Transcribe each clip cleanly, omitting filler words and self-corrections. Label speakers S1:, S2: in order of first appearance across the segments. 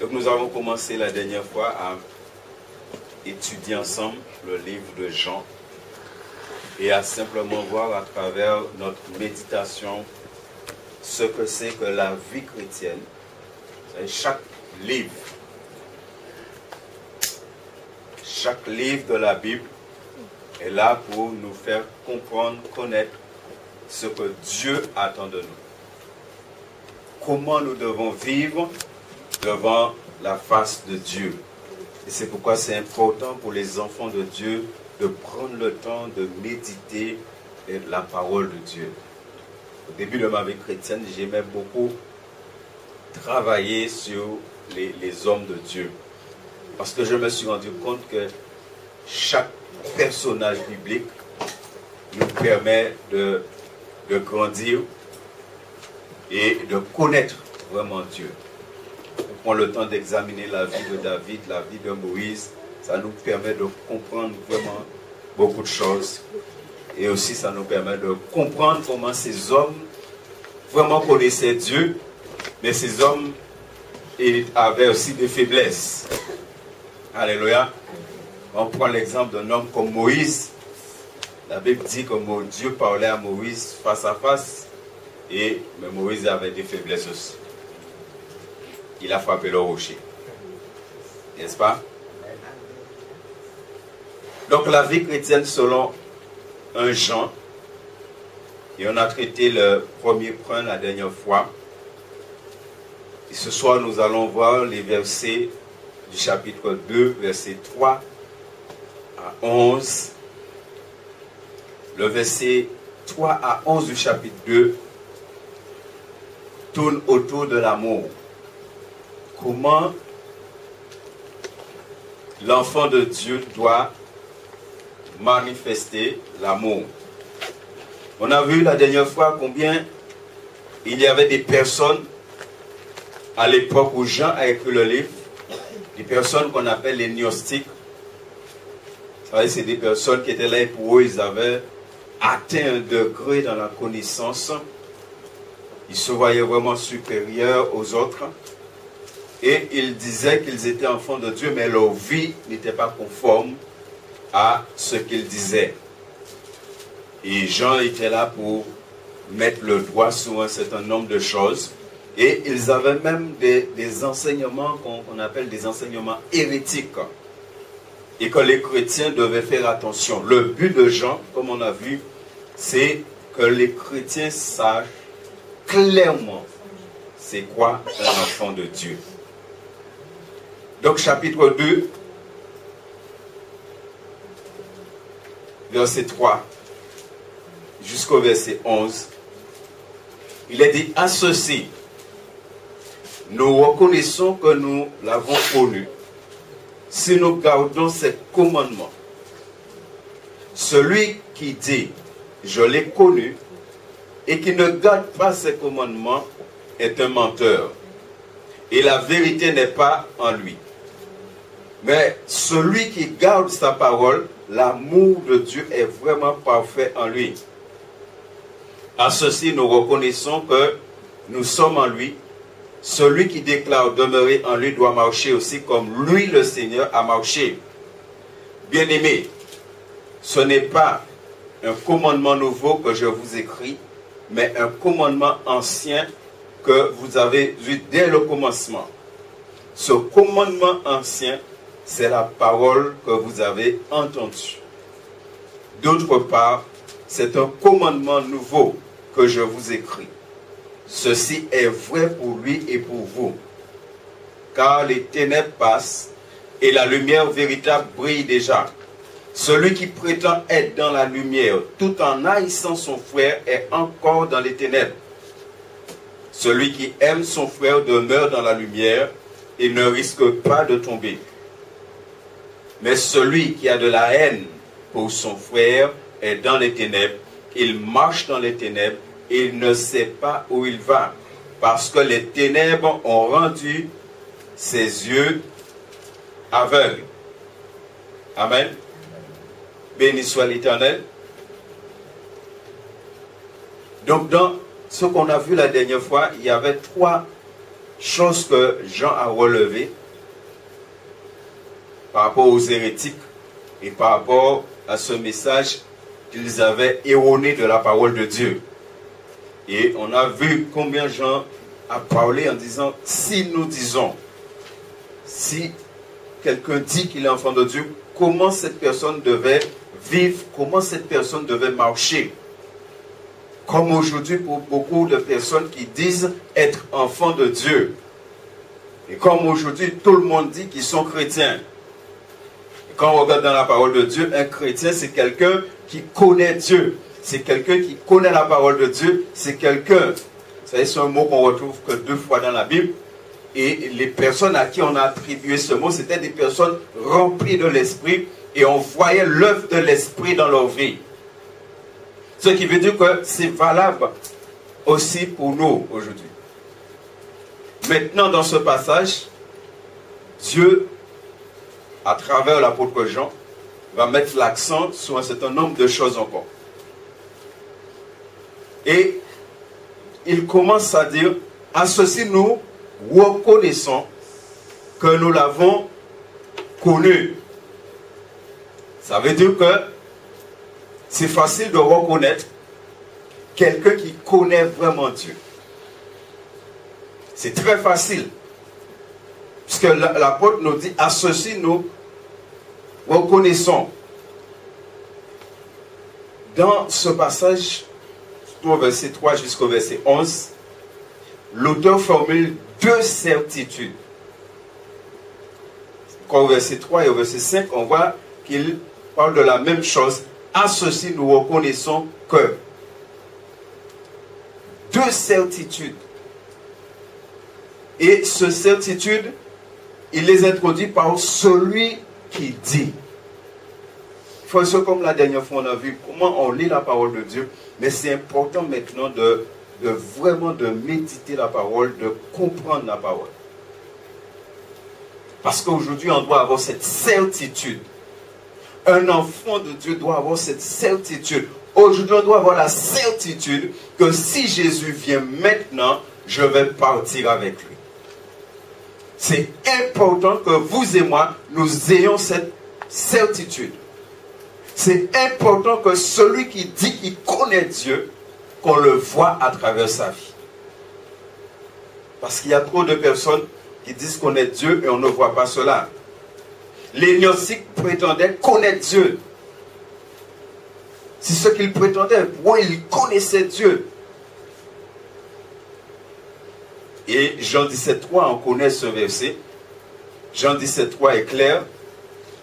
S1: Donc nous avons commencé la dernière fois à étudier ensemble le livre de Jean et à simplement voir à travers notre méditation ce que c'est que la vie chrétienne. Chaque livre de la Bible est là pour nous faire comprendre, connaître ce que Dieu attend de nous. Comment nous devons vivre devant la face de Dieu. Et c'est pourquoi c'est important pour les enfants de Dieu de prendre le temps de méditer la parole de Dieu. Au début de ma vie chrétienne, j'aimais beaucoup travailler sur les hommes de Dieu. Parce que je me suis rendu compte que chaque personnage biblique nous permet de grandir et de connaître vraiment Dieu. On prend le temps d'examiner la vie de David, la vie de Moïse. Ça nous permet de comprendre vraiment beaucoup de choses. Et aussi, ça nous permet de comprendre comment ces hommes vraiment connaissaient Dieu. Mais ces hommes avaient aussi des faiblesses. Alléluia. On prend l'exemple d'un homme comme Moïse. La Bible dit que Dieu parlait à Moïse face à face. Mais Moïse avait des faiblesses aussi. Il a frappé le rocher. N'est-ce pas? Donc la vie chrétienne selon 1 Jean. Et on a traité le premier point la dernière fois. Et ce soir nous allons voir les versets du chapitre 2, versets 3 à 11. Le verset 3 à 11 du chapitre 2 tourne autour de l'amour. Comment l'enfant de Dieu doit manifester l'amour. On a vu la dernière fois combien il y avait des personnes à l'époque où Jean a écrit le livre, des personnes qu'on appelle les gnostiques. C'est des personnes qui étaient là et pour eux, ils avaient atteint un degré dans la connaissance. Ils se voyaient vraiment supérieurs aux autres. Et ils disaient qu'ils étaient enfants de Dieu, mais leur vie n'était pas conforme à ce qu'ils disaient. Et Jean était là pour mettre le doigt sur un certain nombre de choses. Et ils avaient même des enseignements qu'on appelle des enseignements hérétiques. Et que les chrétiens devaient faire attention. Le but de Jean, comme on a vu, c'est que les chrétiens sachent clairement c'est quoi un enfant de Dieu. Donc chapitre 2, verset 3 jusqu'au verset 11, il est dit: à ceci, nous reconnaissons que nous l'avons connu, si nous gardons ses commandements. Celui qui dit « je l'ai connu » et qui ne garde pas ses commandements est un menteur. Et la vérité n'est pas en lui. Mais celui qui garde sa parole, l'amour de Dieu est vraiment parfait en lui. À ceci, nous reconnaissons que nous sommes en lui. Celui qui déclare demeurer en lui doit marcher aussi comme lui, le Seigneur, a marché. Bien-aimés, ce n'est pas un commandement nouveau que je vous écris, mais un commandement ancien que vous avez eu dès le commencement. Ce commandement ancien, c'est la parole que vous avez entendue. D'autre part, c'est un commandement nouveau que je vous écris. Ceci est vrai pour lui et pour vous. Car les ténèbres passent et la lumière véritable brille déjà. Celui qui prétend être dans la lumière tout en haïssant son frère est encore dans les ténèbres. Celui qui aime son frère demeure dans la lumière et ne risque pas de tomber. Mais celui qui a de la haine pour son frère est dans les ténèbres. Il marche dans les ténèbres et il ne sait pas où il va, parce que les ténèbres ont rendu ses yeux aveugles. Amen. Béni soit l'Éternel. Donc dans ce qu'on a vu la dernière fois, il y avait trois chose que Jean a relevée par rapport aux hérétiques et par rapport à ce message qu'ils avaient erroné de la parole de Dieu. Et on a vu combien Jean a parlé en disant, si nous disons, si quelqu'un dit qu'il est enfant de Dieu, comment cette personne devait vivre, comment cette personne devait marcher. Comme aujourd'hui pour beaucoup de personnes qui disent être enfants de Dieu. Et comme aujourd'hui tout le monde dit qu'ils sont chrétiens. Et quand on regarde dans la parole de Dieu, un chrétien c'est quelqu'un qui connaît Dieu. C'est quelqu'un qui connaît la parole de Dieu. C'est quelqu'un, vous savez, c'est un mot qu'on retrouve que 2 fois dans la Bible. Et les personnes à qui on a attribué ce mot, c'était des personnes remplies de l'esprit. Et on voyait l'œuvre de l'esprit dans leur vie. Ce qui veut dire que c'est valable aussi pour nous aujourd'hui. Maintenant, dans ce passage, Dieu, à travers l'apôtre Jean, va mettre l'accent sur un certain nombre de choses encore. Et il commence à dire, à ceci nous reconnaissons que nous l'avons connu. Ça veut dire que c'est facile de reconnaître quelqu'un qui connaît vraiment Dieu. C'est très facile. Puisque l'apôtre nous dit, à ceci nous reconnaissons. Dans ce passage, au verset 3 jusqu'au verset 11, l'auteur formule 2 certitudes. Quand au verset 3 et au verset 5, on voit qu'il parle de la même chose. À ceci, nous reconnaissons que 2 certitudes. Et ce certitude, il les introduit par celui qui dit. Il faut ça comme la dernière fois on a vu comment on lit la parole de Dieu. Mais c'est important maintenant de vraiment de méditer la parole, de comprendre la parole. Parce qu'aujourd'hui, on doit avoir cette certitude. Un enfant de Dieu doit avoir cette certitude. Aujourd'hui, on doit avoir la certitude que si Jésus vient maintenant, je vais partir avec lui. C'est important que vous et moi, nous ayons cette certitude. C'est important que celui qui dit qu'il connaît Dieu, qu'on le voit à travers sa vie. Parce qu'il y a trop de personnes qui disent connaître Dieu et on ne voit pas cela. Les gnostiques prétendaient connaître Dieu. C'est ce qu'ils prétendaient. Oui, ils connaissaient Dieu. Et Jean 17,3, on connaît ce verset. Jean 17,3 est clair.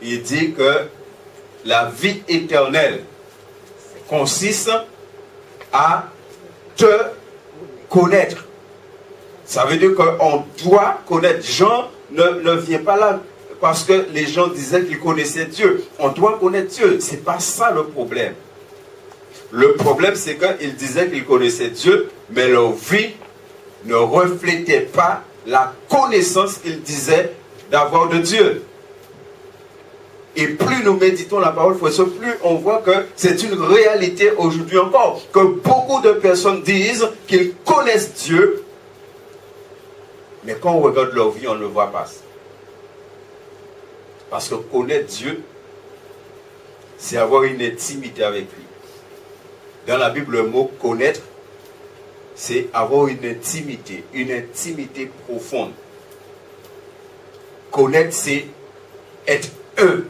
S1: Il dit que la vie éternelle consiste à te connaître. Ça veut dire qu'on doit connaître. Jean ne vient pas là parce que les gens disaient qu'ils connaissaient Dieu. On doit connaître Dieu. Ce n'est pas ça le problème. Le problème, c'est qu'ils disaient qu'ils connaissaient Dieu, mais leur vie ne reflétait pas la connaissance qu'ils disaient d'avoir de Dieu. Et plus nous méditons la parole, plus on voit que c'est une réalité aujourd'hui encore. Que beaucoup de personnes disent qu'ils connaissent Dieu, mais quand on regarde leur vie, on ne le voit pas. Parce que connaître Dieu, c'est avoir une intimité avec lui. Dans la Bible, le mot connaître, c'est avoir une intimité profonde. Connaître, c'est être un.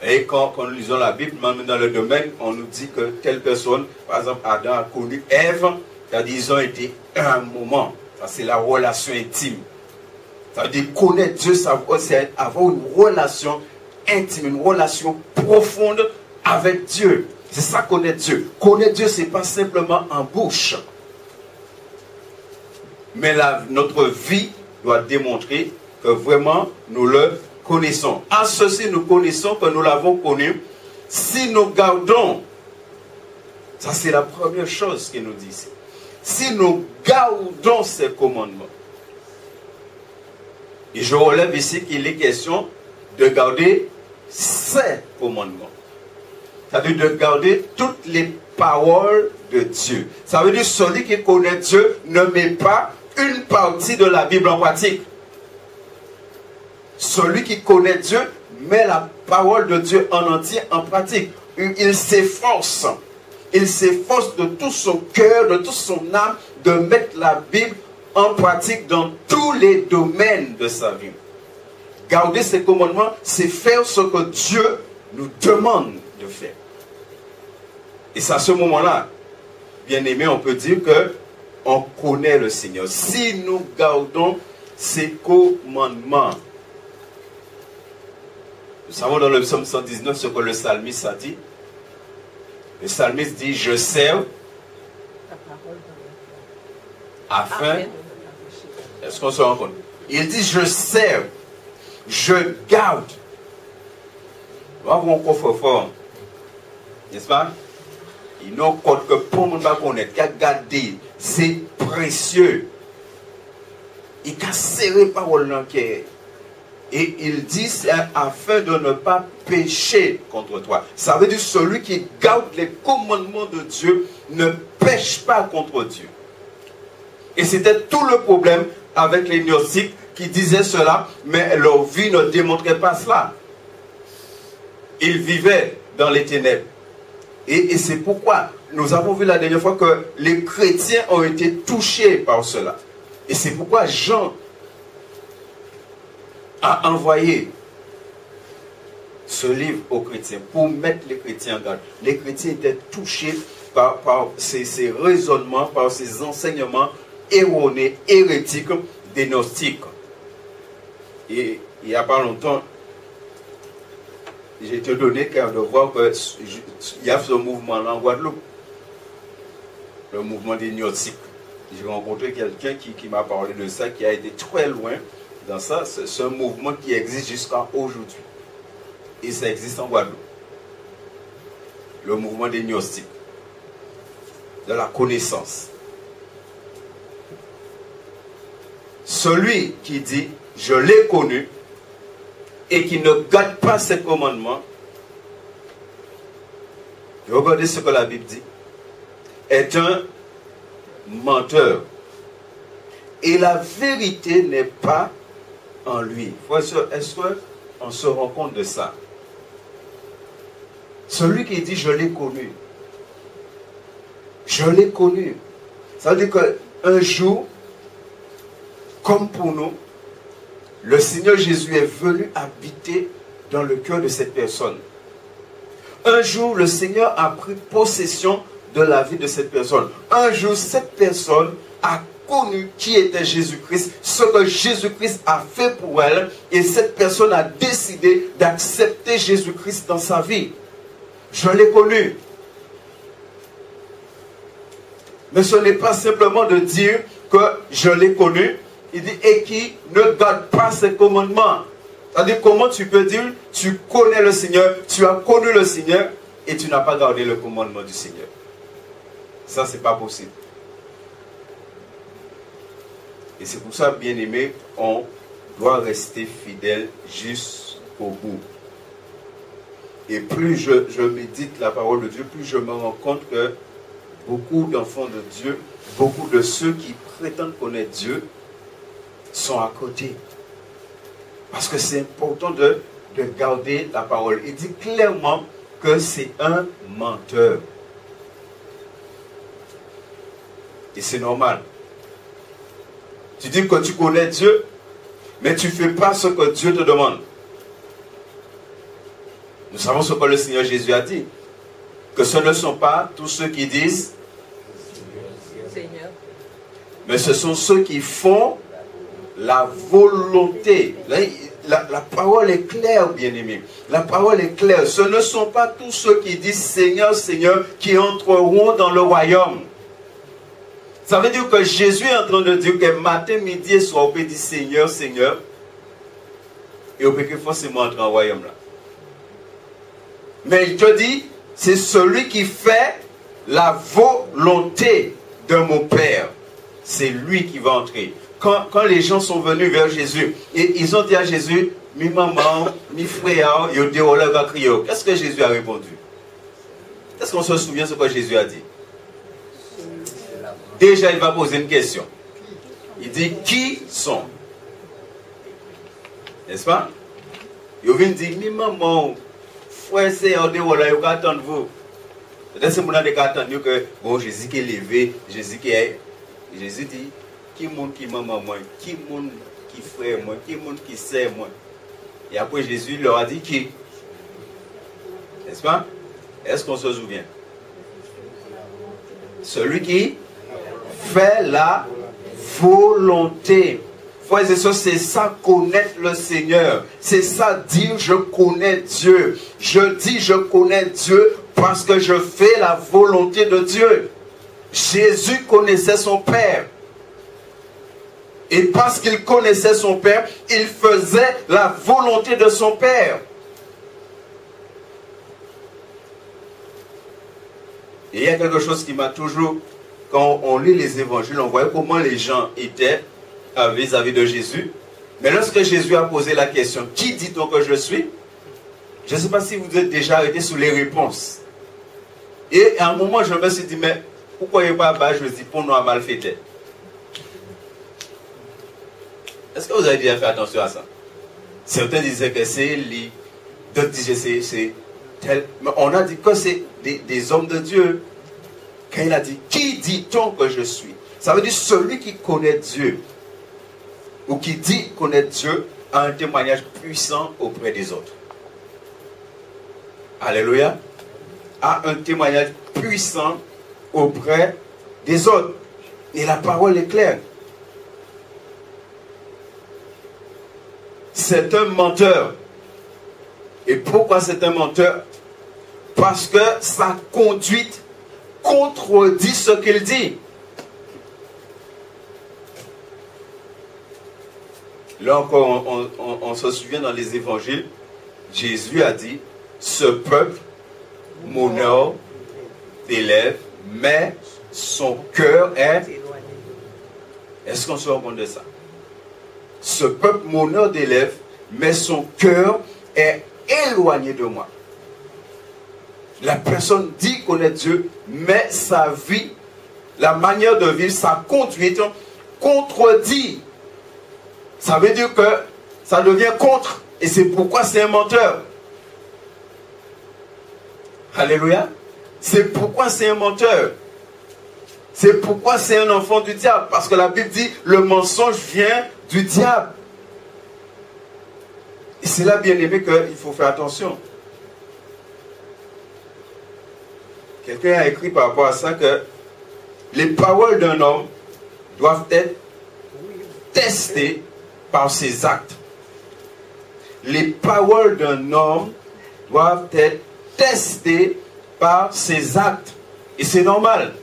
S1: Et quand nous lisons la Bible, même dans le domaine, on nous dit que telle personne, par exemple, Adam a connu Ève, c'est-à-dire ils ont été un moment. Ça, c'est la relation intime. Ça veut dire connaître Dieu, c'est avoir une relation intime, une relation profonde avec Dieu. C'est ça connaître Dieu. Connaître Dieu, ce n'est pas simplement en bouche. Mais notre vie doit démontrer que vraiment nous le connaissons. À ceci, nous connaissons que nous l'avons connu. Si nous gardons, ça c'est la première chose qu'il nous dit ici. Si nous gardons ces commandements. Et je relève ici qu'il est question de garder ces commandements. Ça veut dire de garder toutes les paroles de Dieu. Ça veut dire celui qui connaît Dieu ne met pas une partie de la Bible en pratique. Celui qui connaît Dieu met la parole de Dieu en entier en pratique. Il s'efforce. Il s'efforce de tout son cœur, de toute son âme, de mettre la Bible en pratique dans tous les domaines de sa vie. Garder ses commandements, c'est faire ce que Dieu nous demande de faire. Et c'est à ce moment-là, bien aimé, on peut dire que on connaît le Seigneur. Si nous gardons ses commandements. Nous savons dans le psaume 119 ce que le psalmiste a dit. Le psalmiste dit, je sers afin... Est-ce qu'on se rend compte? Il dit, je sers, je garde. On va avoir un coffre fort. N'est-ce pas? Il n'y a pas que pour le monde connaître, qui a gardé, c'est précieux. Il a serré parole dans le cœur. Et il dit, c'est afin de ne pas pécher contre toi. Ça veut dire, celui qui garde les commandements de Dieu ne pêche pas contre Dieu. Et c'était tout le problème avec les gnostiques qui disaient cela, mais leur vie ne démontrait pas cela. Ils vivaient dans les ténèbres. Et c'est pourquoi nous avons vu la dernière fois que les chrétiens ont été touchés par cela. Et c'est pourquoi Jean a envoyé ce livre aux chrétiens pour mettre les chrétiens en garde. Les chrétiens étaient touchés par ces raisonnements, par ces enseignements erronés, hérétiques, des gnostiques. Et il n'y a pas longtemps, j'ai été donné cœur de voir qu'il y a ce mouvement-là en Guadeloupe, le mouvement des gnostiques. J'ai rencontré quelqu'un qui m'a parlé de ça, qui a été très loin dans ça. C'est un mouvement qui existe jusqu'à aujourd'hui. Et ça existe en Guadeloupe. Le mouvement des gnostiques, de la connaissance. Celui qui dit, je l'ai connu, et qui ne garde pas ses commandements, regardez ce que la Bible dit, est un menteur. Et la vérité n'est pas en lui. Est-ce qu'on se rend compte de ça? Celui qui dit, je l'ai connu. Je l'ai connu. Ça veut dire qu'un jour, comme pour nous, le Seigneur Jésus est venu habiter dans le cœur de cette personne. Un jour, le Seigneur a pris possession de la vie de cette personne. Un jour, cette personne a connu qui était Jésus-Christ, ce que Jésus-Christ a fait pour elle, et cette personne a décidé d'accepter Jésus-Christ dans sa vie. Je l'ai connu. Mais ce n'est pas simplement de dire que je l'ai connu. Il dit, et qui ne garde pas ses commandements. C'est-à-dire, comment tu peux dire, tu connais le Seigneur, tu as connu le Seigneur, et tu n'as pas gardé le commandement du Seigneur. Ça, c'est pas possible. Et c'est pour ça, bien aimé, on doit rester fidèle jusqu'au bout. Et plus je médite la parole de Dieu, plus je me rends compte que beaucoup d'enfants de Dieu, beaucoup de ceux qui prétendent connaître Dieu, sont à côté. Parce que c'est important de garder la parole. Il dit clairement que c'est un menteur. Et c'est normal. Tu dis que tu connais Dieu, mais tu ne fais pas ce que Dieu te demande. Nous savons ce que le Seigneur Jésus a dit. Que ce ne sont pas tous ceux qui disent Seigneur, mais ce sont ceux qui font la volonté. La parole est claire, bien-aimés. La parole est claire. Ce ne sont pas tous ceux qui disent Seigneur, Seigneur, qui entreront dans le royaume. Ça veut dire que Jésus est en train de dire que matin, midi et soir, on peut dire Seigneur, Seigneur. Et on peut que forcément entrer en royaume là. Mais il te dit, c'est celui qui fait la volonté de mon Père. C'est lui qui va entrer. Quand les gens sont venus vers Jésus, et ils ont dit à Jésus, mi maman, mi frère, ils ont dit, oh là, va crier. Qu'est-ce que Jésus a répondu? Est-ce qu'on se souvient de ce que Jésus a dit? Déjà, il va poser une question. Il dit qui sont. N'est-ce pas? Il vient dire, mais maman, frère, c'est en dehors, il faut attendre vous. Peut-être que c'est qui attendre que bon, Jésus qui est levé, Jésus qui est. Jésus dit, qui monde qui maman moi, qui monde qui frère moi, qui monde qui sert moi. Et après Jésus leur a dit qui? N'est-ce pas? Est-ce qu'on se souvient? Celui qui fait la volonté. Frères et sœurs, c'est ça connaître le Seigneur. C'est ça dire je connais Dieu. Je dis je connais Dieu parce que je fais la volonté de Dieu. Jésus connaissait son Père. Et parce qu'il connaissait son Père, il faisait la volonté de son Père. Et il y a quelque chose qui m'a toujours, quand on lit les évangiles, on voit comment les gens étaient vis-à-vis de Jésus. Mais lorsque Jésus a posé la question, qui dit-on que je suis? Je ne sais pas si vous êtes déjà arrêté sur les réponses. Et à un moment, je me suis dit, mais pourquoi il n'y a pas bas? Je me dis, pour nous, à mal fait. Est-ce que vous avez déjà fait attention à ça? Certains disaient que c'est lui, d'autres disaient c'est tel. Mais on a dit que c'est des hommes de Dieu. Quand il a dit, qui dit-on que je suis? Ça veut dire celui qui connaît Dieu, ou qui dit connaître Dieu, a un témoignage puissant auprès des autres. Alléluia. A un témoignage puissant auprès des autres. Et la parole est claire. C'est un menteur. Et pourquoi c'est un menteur? Parce que sa conduite contredit ce qu'il dit. Là encore, on se souvient dans les évangiles, Jésus a dit, ce peuple m'honore des lèvres, mais son cœur est... Est-ce qu'on se rend compte de ça? Ce peuple m'honore des lèvres, mais son cœur est éloigné de moi. La personne dit connaître Dieu, mais sa vie, la manière de vivre, sa conduite contredit. Ça veut dire que ça devient contre. Et c'est pourquoi c'est un menteur. Alléluia. C'est pourquoi c'est un menteur. C'est pourquoi c'est un enfant du diable. Parce que la Bible dit, le mensonge vient du diable. Et c'est là, bien aimé, qu'il faut faire attention. Quelqu'un a écrit par rapport à ça que les paroles d'un homme doivent être testées par ses actes. Les paroles d'un homme doivent être testées par ses actes. Et c'est normal.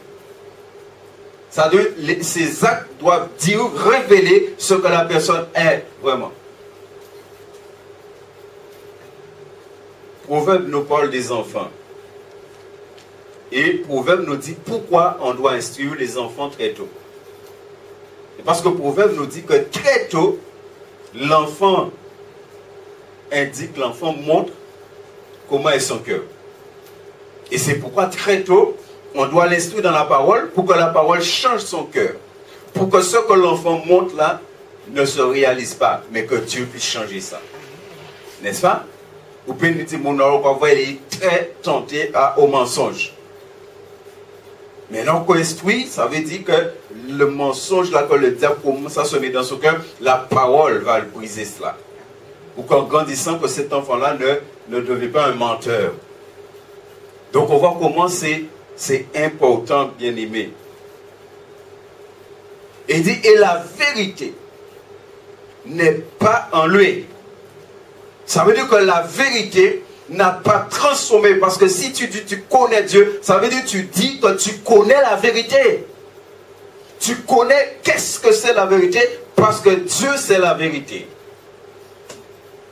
S1: Ces actes doivent dire, révéler ce que la personne est vraiment. Proverbe nous parle des enfants. Et Proverbe nous dit pourquoi on doit instruire les enfants très tôt. Parce que Proverbe nous dit que très tôt, l'enfant indique, l'enfant montre comment est son cœur. Et c'est pourquoi très tôt, on doit l'instruire dans la parole pour que la parole change son cœur. Pour que ce que l'enfant montre là ne se réalise pas, mais que Dieu puisse changer ça. N'est-ce pas? Vous pouvez nous dire, mon enfant, il est très tenté au mensonge. Mais donc, instruit, ça veut dire que le mensonge là, que le diable commence à se mettre dans son cœur, la parole va le briser cela. Ou qu'en grandissant, que cet enfant-là ne devient pas un menteur. Donc, on voit comment c'est important, bien aimé. Il dit, et la vérité n'est pas en lui. Ça veut dire que la vérité n'a pas transformé. Parce que si tu dis tu connais Dieu, ça veut dire que tu dis que tu connais la vérité. Tu connais qu'est-ce que c'est la vérité, parce que Dieu c'est la vérité.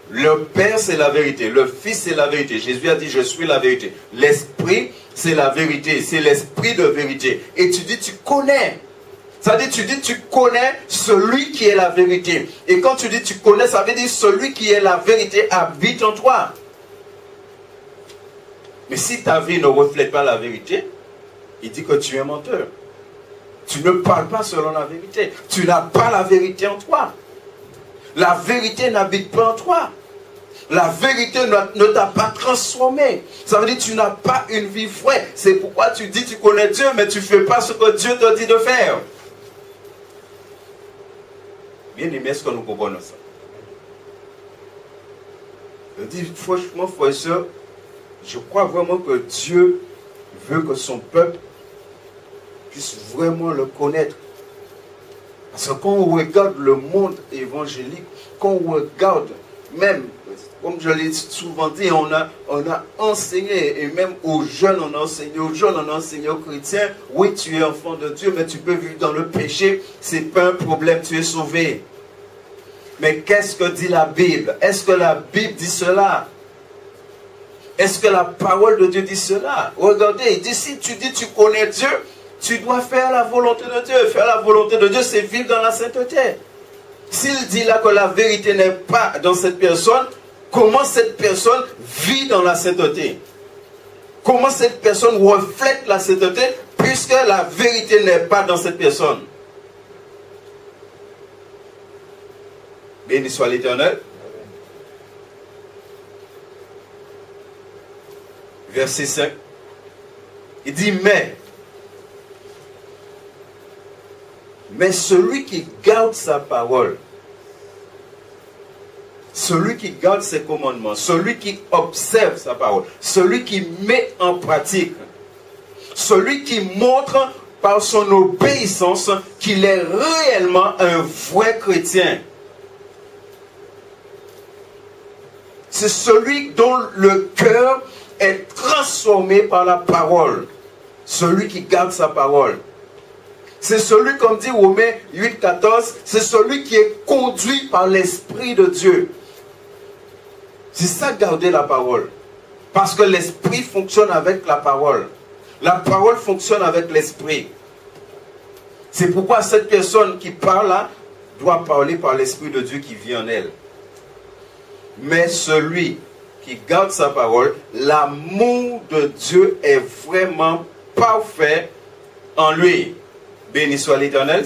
S1: Le Père c'est la vérité, le Fils c'est la vérité. Jésus a dit je suis la vérité. L'Esprit c'est la vérité, c'est l'Esprit de vérité. Et tu dis tu connais. Ça veut dire tu dis tu connais celui qui est la vérité. Et quand tu dis tu connais, ça veut dire celui qui est la vérité habite en toi. Mais si ta vie ne reflète pas la vérité, il dit que tu es menteur. Tu ne parles pas selon la vérité. Tu n'as pas la vérité en toi. La vérité n'habite pas en toi. La vérité ne t'a pas transformé. Ça veut dire que tu n'as pas une vie vraie. C'est pourquoi tu dis que tu connais Dieu, mais tu ne fais pas ce que Dieu te dit de faire. Bien aimé, est-ce que nous comprenons ça? Je dis franchement, frères et sœurs, je crois vraiment que Dieu veut que son peuple puisse vraiment le connaître. Parce que quand on regarde le monde évangélique, quand on regarde, même, comme je l'ai souvent dit, on a enseigné, et même aux jeunes, on a enseigné aux jeunes, on a enseigné aux chrétiens, oui, tu es enfant de Dieu, mais tu peux vivre dans le péché, ce n'est pas un problème, tu es sauvé. Mais qu'est-ce que dit la Bible? Est-ce que la Bible dit cela? Est-ce que la parole de Dieu dit cela? Regardez, il dit, si tu dis tu connais Dieu, tu dois faire la volonté de Dieu. Faire la volonté de Dieu, c'est vivre dans la sainteté. S'il dit là que la vérité n'est pas dans cette personne, comment cette personne vit dans la sainteté? Comment cette personne reflète la sainteté puisque la vérité n'est pas dans cette personne? Béni soit l'Éternel. Verset 5. Il dit, mais celui qui garde sa parole, celui qui garde ses commandements, celui qui observe sa parole, celui qui met en pratique, celui qui montre par son obéissance qu'il est réellement un vrai chrétien. C'est celui dont le cœur est transformé par la parole. Celui qui garde sa parole. C'est celui, comme dit Romains 8, 14, c'est celui qui est conduit par l'Esprit de Dieu. C'est ça, garder la parole. Parce que l'Esprit fonctionne avec la parole. La parole fonctionne avec l'Esprit. C'est pourquoi cette personne qui parle là doit parler par l'Esprit de Dieu qui vit en elle. Mais celui qui garde sa parole, l'amour de Dieu est vraiment parfait en lui. Béni soit l'Éternel.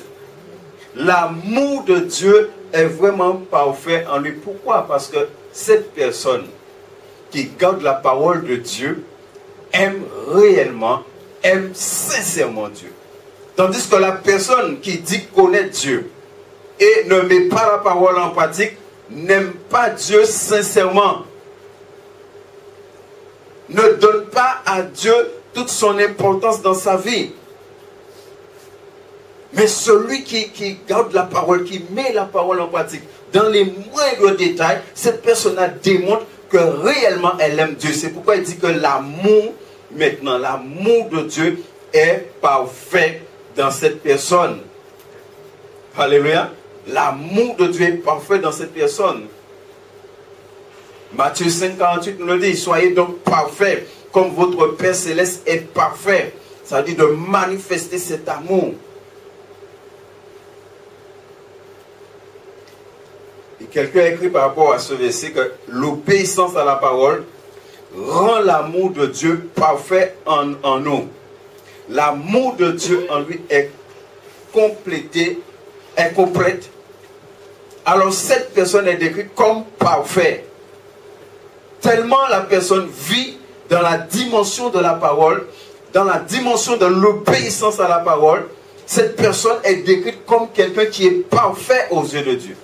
S1: L'amour de Dieu est vraiment parfait en lui. Pourquoi? Parce que cette personne qui garde la parole de Dieu aime réellement, aime sincèrement Dieu. Tandis que la personne qui dit connaître Dieu et ne met pas la parole en pratique, n'aime pas Dieu sincèrement. Ne donne pas à Dieu toute son importance dans sa vie. Mais celui qui garde la parole, qui met la parole en pratique, dans les moindres détails, cette personne-là démontre que réellement elle aime Dieu. C'est pourquoi il dit que l'amour, maintenant, l'amour de Dieu est parfait dans cette personne. Alléluia. L'amour de Dieu est parfait dans cette personne. Matthieu 5, 48 nous le dit, soyez donc parfaits comme votre Père Céleste est parfait. Ça veut dire de manifester cet amour. Et quelqu'un a écrit par rapport à ce verset que l'obéissance à la parole rend l'amour de Dieu parfait en nous. L'amour de Dieu en lui est complété, est complète. Alors cette personne est décrite comme parfaite. Tellement la personne vit dans la dimension de la parole, dans la dimension de l'obéissance à la parole, cette personne est décrite comme quelqu'un qui est parfait aux yeux de Dieu.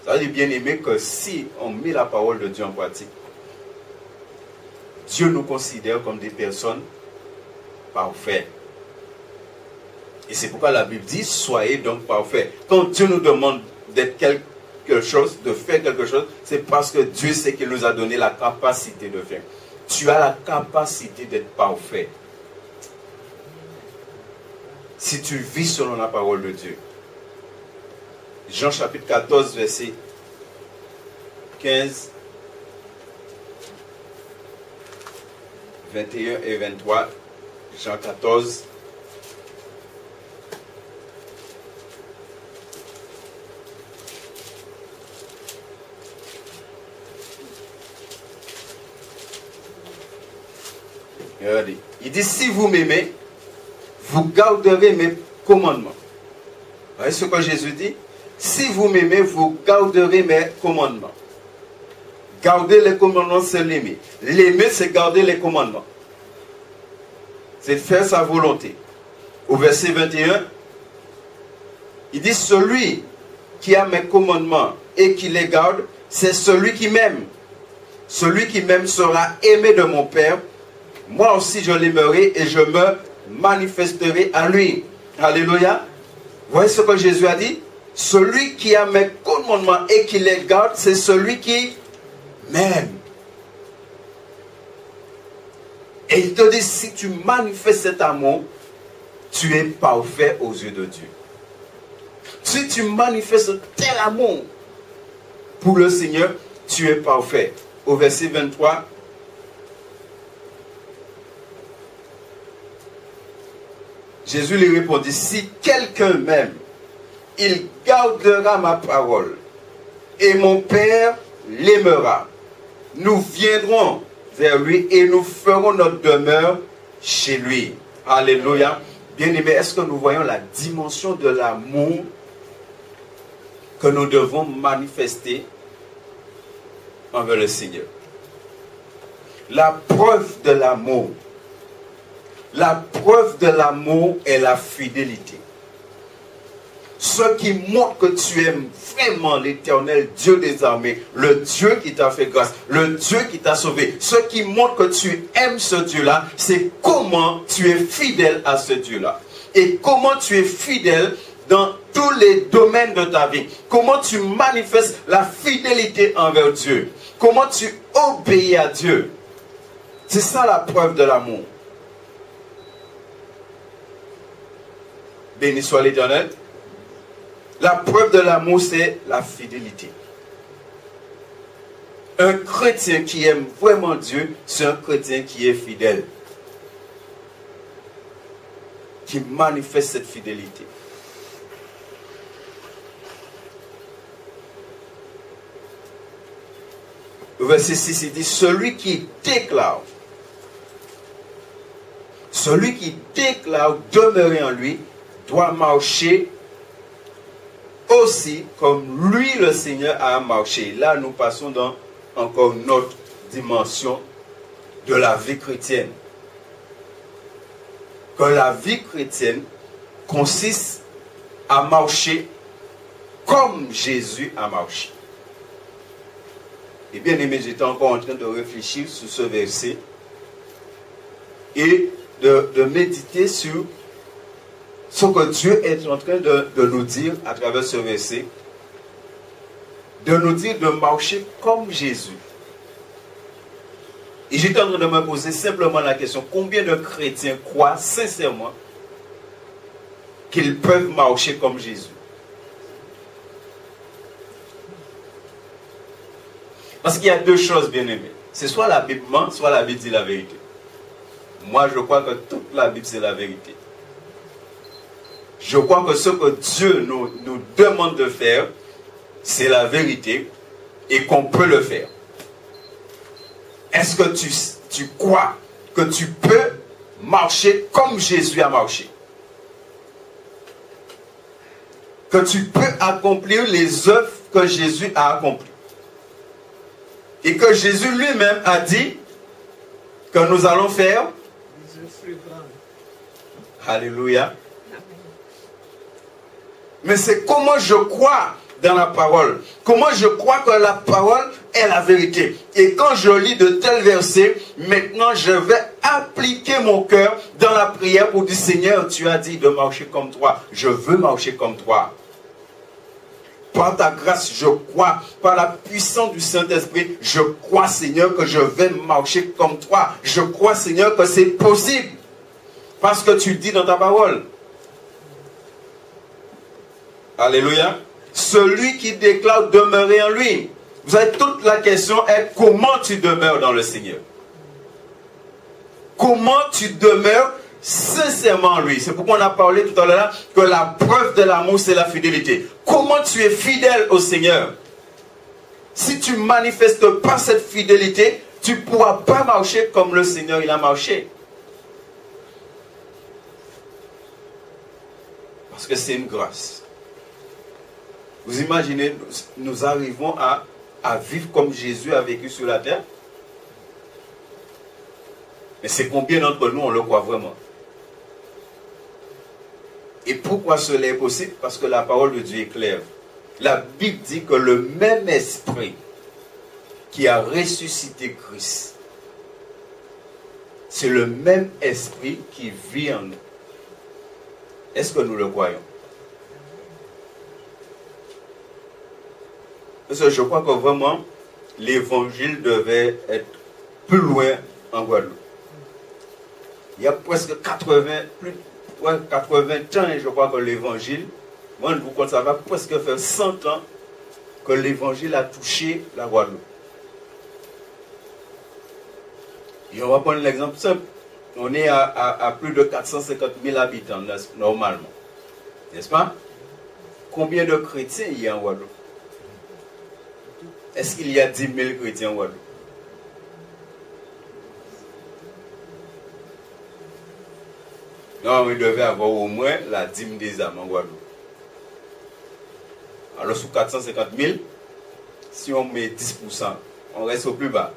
S1: Ça veut dire, bien aimé, que si on met la parole de Dieu en pratique, Dieu nous considère comme des personnes parfaites. Et c'est pourquoi la Bible dit, soyez donc parfaits. Quand Dieu nous demande d'être quelque chose, de faire quelque chose, c'est parce que Dieu sait qu'il nous a donné la capacité de faire. Tu as la capacité d'être parfait. Si tu vis selon la parole de Dieu. Jean chapitre 14, verset 15, 21 et 23. Jean 14. Regardez. Il dit, si vous m'aimez, vous garderez mes commandements. Vous voyez ce que Jésus dit? Si vous m'aimez, vous garderez mes commandements. Garder les commandements, c'est l'aimer. L'aimer, c'est garder les commandements. C'est faire sa volonté. Au verset 21, il dit, celui qui a mes commandements et qui les garde, c'est celui qui m'aime. Celui qui m'aime sera aimé de mon Père. Moi aussi je l'aimerai et je me manifesterai à lui. Alléluia. Vous voyez ce que Jésus a dit? Celui qui a mes commandements et qui les garde, c'est celui qui m'aime. Et il te dit, si tu manifestes cet amour, tu es parfait aux yeux de Dieu. Si tu manifestes tel amour pour le Seigneur, tu es parfait. Au verset 23, Jésus lui répondit, si quelqu'un m'aime, il gardera ma parole et mon Père l'aimera. Nous viendrons vers lui et nous ferons notre demeure chez lui. Alléluia. Bien-aimés, est-ce que nous voyons la dimension de l'amour que nous devons manifester envers le Seigneur? La preuve de l'amour. La preuve de l'amour est la fidélité. Ce qui montre que tu aimes vraiment l'Éternel Dieu des armées, le Dieu qui t'a fait grâce, le Dieu qui t'a sauvé, ce qui montre que tu aimes ce Dieu-là, c'est comment tu es fidèle à ce Dieu-là. Et comment tu es fidèle dans tous les domaines de ta vie. Comment tu manifestes la fidélité envers Dieu. Comment tu obéis à Dieu. C'est ça la preuve de l'amour. Béni soit l'Éternel. La preuve de l'amour, c'est la fidélité. Un chrétien qui aime vraiment Dieu, c'est un chrétien qui est fidèle. Qui manifeste cette fidélité. Au verset 6, il dit, celui qui déclare demeurer en lui, doit marcher aussi comme lui, le Seigneur, a marché. Là, nous passons dans encore une autre dimension de la vie chrétienne. Que la vie chrétienne consiste à marcher comme Jésus a marché. Et bien aimé, j'étais encore en train de réfléchir sur ce verset et de méditer sur ce que Dieu est en train de nous dire à travers ce verset, de nous dire de marcher comme Jésus. Et j'étais en train de me poser simplement la question, combien de chrétiens croient sincèrement qu'ils peuvent marcher comme Jésus? Parce qu'il y a deux choses, bien aimées. C'est soit la Bible ment, soit la Bible dit la vérité. Moi, je crois que toute la Bible, c'est la vérité. Je crois que ce que Dieu nous demande de faire, c'est la vérité et qu'on peut le faire. Est-ce que tu crois que tu peux marcher comme Jésus a marché? Que tu peux accomplir les œuvres que Jésus a accomplies? Et que Jésus lui-même a dit que nous allons faire? Alléluia. Mais c'est comment je crois dans la parole. Comment je crois que la parole est la vérité. Et quand je lis de tels versets, maintenant je vais appliquer mon cœur dans la prière pour dire, Seigneur, tu as dit de marcher comme toi. Je veux marcher comme toi. Par ta grâce, je crois. Par la puissance du Saint-Esprit, je crois, Seigneur, que je vais marcher comme toi. Je crois, Seigneur, que c'est possible. Parce que tu dis dans ta parole. Alléluia. Celui qui déclare demeurer en lui. Vous savez, toute la question est comment tu demeures dans le Seigneur. Comment tu demeures sincèrement en lui. C'est pourquoi on a parlé tout à l'heure que la preuve de l'amour, c'est la fidélité. Comment tu es fidèle au Seigneur? Si tu ne manifestes pas cette fidélité, tu ne pourras pas marcher comme le Seigneur il a marché. Parce que c'est une grâce. Vous imaginez, nous arrivons à vivre comme Jésus a vécu sur la terre. Mais c'est combien d'entre nous on le croit vraiment? Et pourquoi cela est possible? Parce que la parole de Dieu est claire. La Bible dit que le même esprit qui a ressuscité Christ, c'est le même esprit qui vit en nous. Est-ce que nous le croyons? Parce que je crois que vraiment, l'évangile devait être plus loin en Guadeloupe. Il y a presque 80 ans, et je crois que l'évangile, moi je vous compte, ça va presque faire 100 ans que l'évangile a touché la Guadeloupe. Et on va prendre l'exemple simple. On est à plus de 450 000 habitants normalement. N'est-ce pas? Combien de chrétiens il y a en Guadeloupe? Est-ce qu'il y a 10 000 chrétiens en Guadeloupe? Non, il devait avoir au moins la dîme des âmes en Guadeloupe. Alors, sous 450 000, si on met 10%, on reste au plus bas.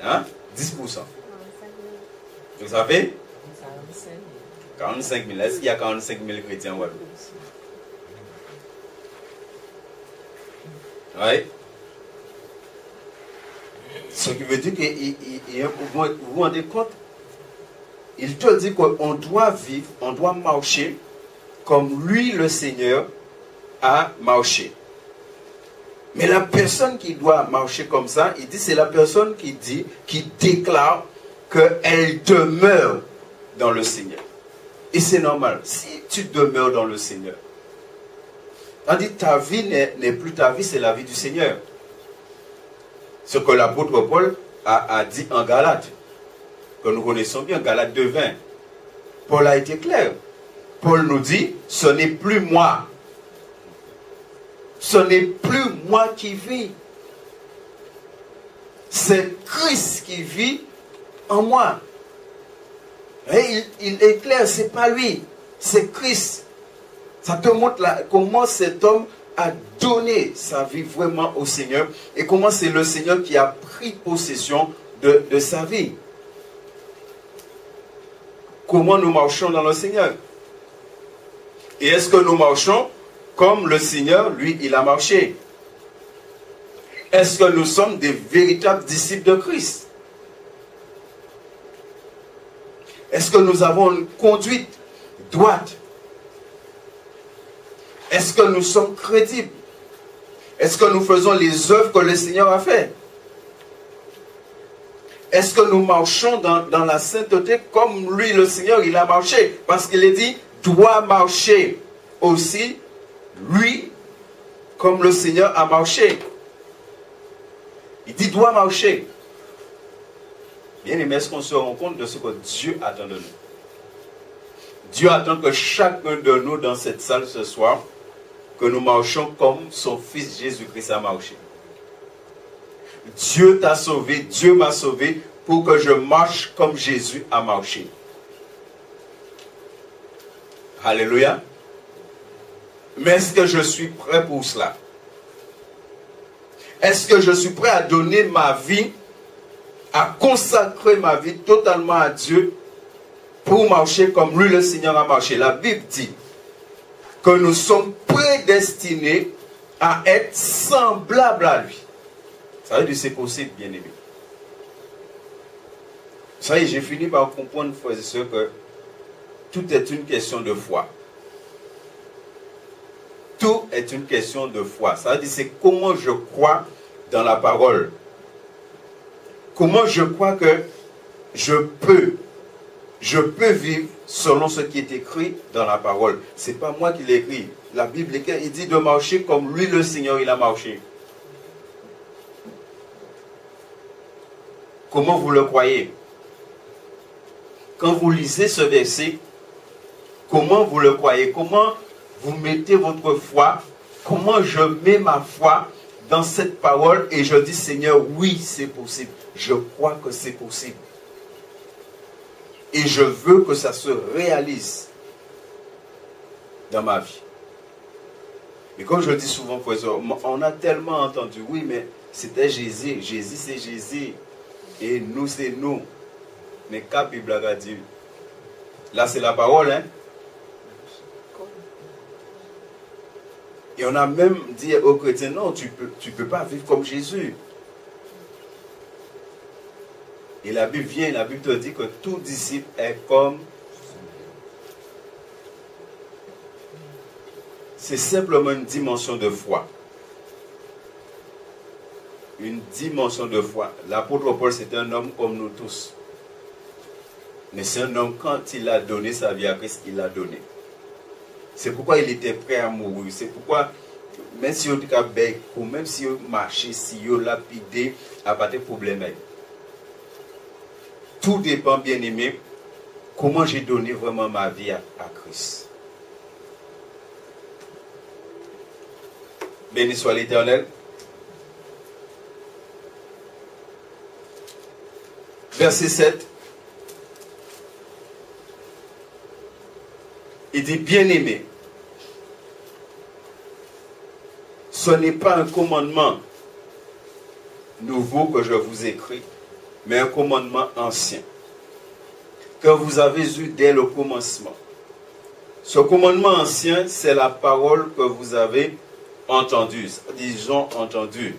S1: Hein? 10%. Donc, ça fait 45 000. Est-ce qu'il y a 45 000 chrétiens en Guadeloupe? Oui. Ce qui veut dire que vous vous rendez compte? Il te dit qu'on doit vivre, on doit marcher comme lui, le Seigneur, a marché. Mais la personne qui doit marcher comme ça, il dit, c'est la personne qui déclare qu'elle demeure dans le Seigneur. Et c'est normal. Si tu demeures dans le Seigneur, tandis que ta vie n'est plus ta vie, c'est la vie du Seigneur. Ce que l'apôtre Paul a dit en Galates, que nous connaissons bien, Galates 2:20. Paul a été clair. Paul nous dit, ce n'est plus moi. Ce n'est plus moi qui vis. C'est Christ qui vit en moi. Et il est clair, ce n'est pas lui, c'est Christ. Ça te montre là, comment cet homme a donné sa vie vraiment au Seigneur et comment c'est le Seigneur qui a pris possession de sa vie. Comment nous marchons dans le Seigneur? Et est-ce que nous marchons comme le Seigneur, lui, il a marché? Est-ce que nous sommes des véritables disciples de Christ? Est-ce que nous avons une conduite droite? Est-ce que nous sommes crédibles? Est-ce que nous faisons les œuvres que le Seigneur a faites? Est-ce que nous marchons dans la sainteté comme lui, le Seigneur, il a marché? Parce qu'il est dit, doit marcher aussi, lui, comme le Seigneur a marché. Il dit, doit marcher. Bien aimé, est-ce qu'on se rend compte de ce que Dieu attend de nous? Dieu attend que chacun de nous dans cette salle ce soir, que nous marchions comme son Fils Jésus-Christ a marché. Dieu t'a sauvé, Dieu m'a sauvé pour que je marche comme Jésus a marché. Alléluia. Mais est-ce que je suis prêt pour cela? Est-ce que je suis prêt à donner ma vie, à consacrer ma vie totalement à Dieu pour marcher comme lui le Seigneur a marché? La Bible dit que nous sommes prédestinés à être semblables à lui. Ça veut dire que c'est possible, bien aimé. Ça y est, j'ai fini par comprendre, frères et sœurs, que tout est une question de foi. Tout est une question de foi. Ça veut dire c'est comment je crois dans la parole. Comment je crois que je peux vivre selon ce qui est écrit dans la parole. Ce n'est pas moi qui l'ai écrit. La Bible, il dit de marcher comme lui, le Seigneur, il a marché. Comment vous le croyez? Quand vous lisez ce verset, comment vous le croyez? Comment vous mettez votre foi? Comment je mets ma foi dans cette parole et je dis, Seigneur, oui, c'est possible. Je crois que c'est possible. Et je veux que ça se réalise. dans ma vie. Et comme je dis souvent, professeur, on a tellement entendu, oui, mais c'était Jésus. Jésus, c'est Jésus. Et nous, c'est nous. Mais qu'à Bible a dit? Là, c'est la parole, hein? Et on a même dit aux chrétiens, non, tu peux pas vivre comme Jésus. Et la Bible vient, la Bible te dit que tout disciple est comme... C'est simplement une dimension de foi. Une dimension de foi. L'apôtre Paul, c'est un homme comme nous tous. Mais c'est un homme, quand il a donné sa vie à Christ, il l'a donné. C'est pourquoi il était prêt à mourir. C'est pourquoi, même si il a bec, ou même si il marché, si il a lapidé, il n'y a pas de problème. Tout dépend, bien aimé, comment j'ai donné vraiment ma vie à Christ. Béni soit l'Éternel. Verset 7. Il dit, bien-aimé, ce n'est pas un commandement nouveau que je vous écris, mais un commandement ancien, que vous avez eu dès le commencement. Ce commandement ancien, c'est la parole que vous avez entendue, disons entendue.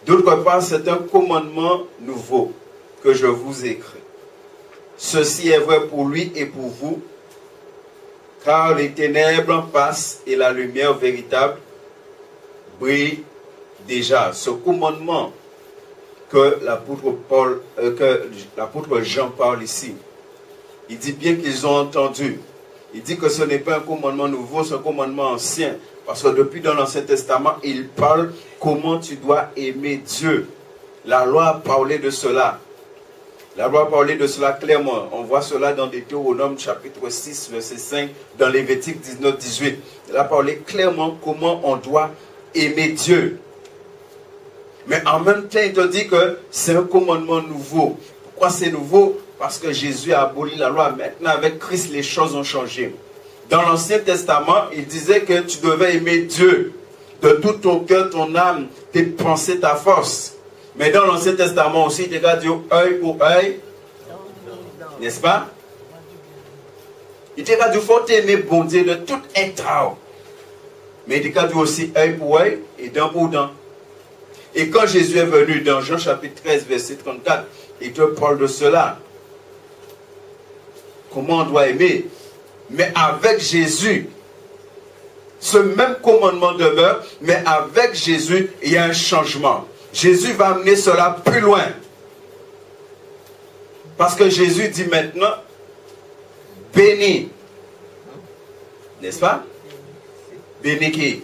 S1: D'autre part, c'est un commandement nouveau que je vous écris. Ceci est vrai pour lui et pour vous, car les ténèbres passent et la lumière véritable brille déjà. Ce commandement que l'apôtre Jean parle ici, il dit bien qu'ils ont entendu. Il dit que ce n'est pas un commandement nouveau, c'est un commandement ancien. Parce que depuis dans l'Ancien Testament, il parle comment tu dois aimer Dieu. La loi a parlé de cela. La loi a parlé de cela clairement. On voit cela dans Deutéronome chapitre 6, verset 5, dans Lévitique 19, 18. Elle a parlé clairement comment on doit aimer Dieu. Mais en même temps, il te dit que c'est un commandement nouveau. Pourquoi c'est nouveau? Parce que Jésus a aboli la loi. Maintenant, avec Christ, les choses ont changé. Dans l'Ancien Testament, il disait que tu devais aimer Dieu de tout ton cœur, ton âme, tes pensées, ta force. Mais dans l'Ancien Testament aussi, il t'a dit œil pour œil. N'est-ce pas? Il t'a dit qu'il faut t'aimer bon Dieu de tout être. Mais il t'a dit aussi œil pour œil et dent pour dent. Et quand Jésus est venu dans Jean chapitre 13, verset 34, il te parle de cela. Comment on doit aimer. Mais avec Jésus, ce même commandement demeure, mais avec Jésus, il y a un changement. Jésus va amener cela plus loin. Parce que Jésus dit maintenant, béni. N'est-ce pas? Béni qui?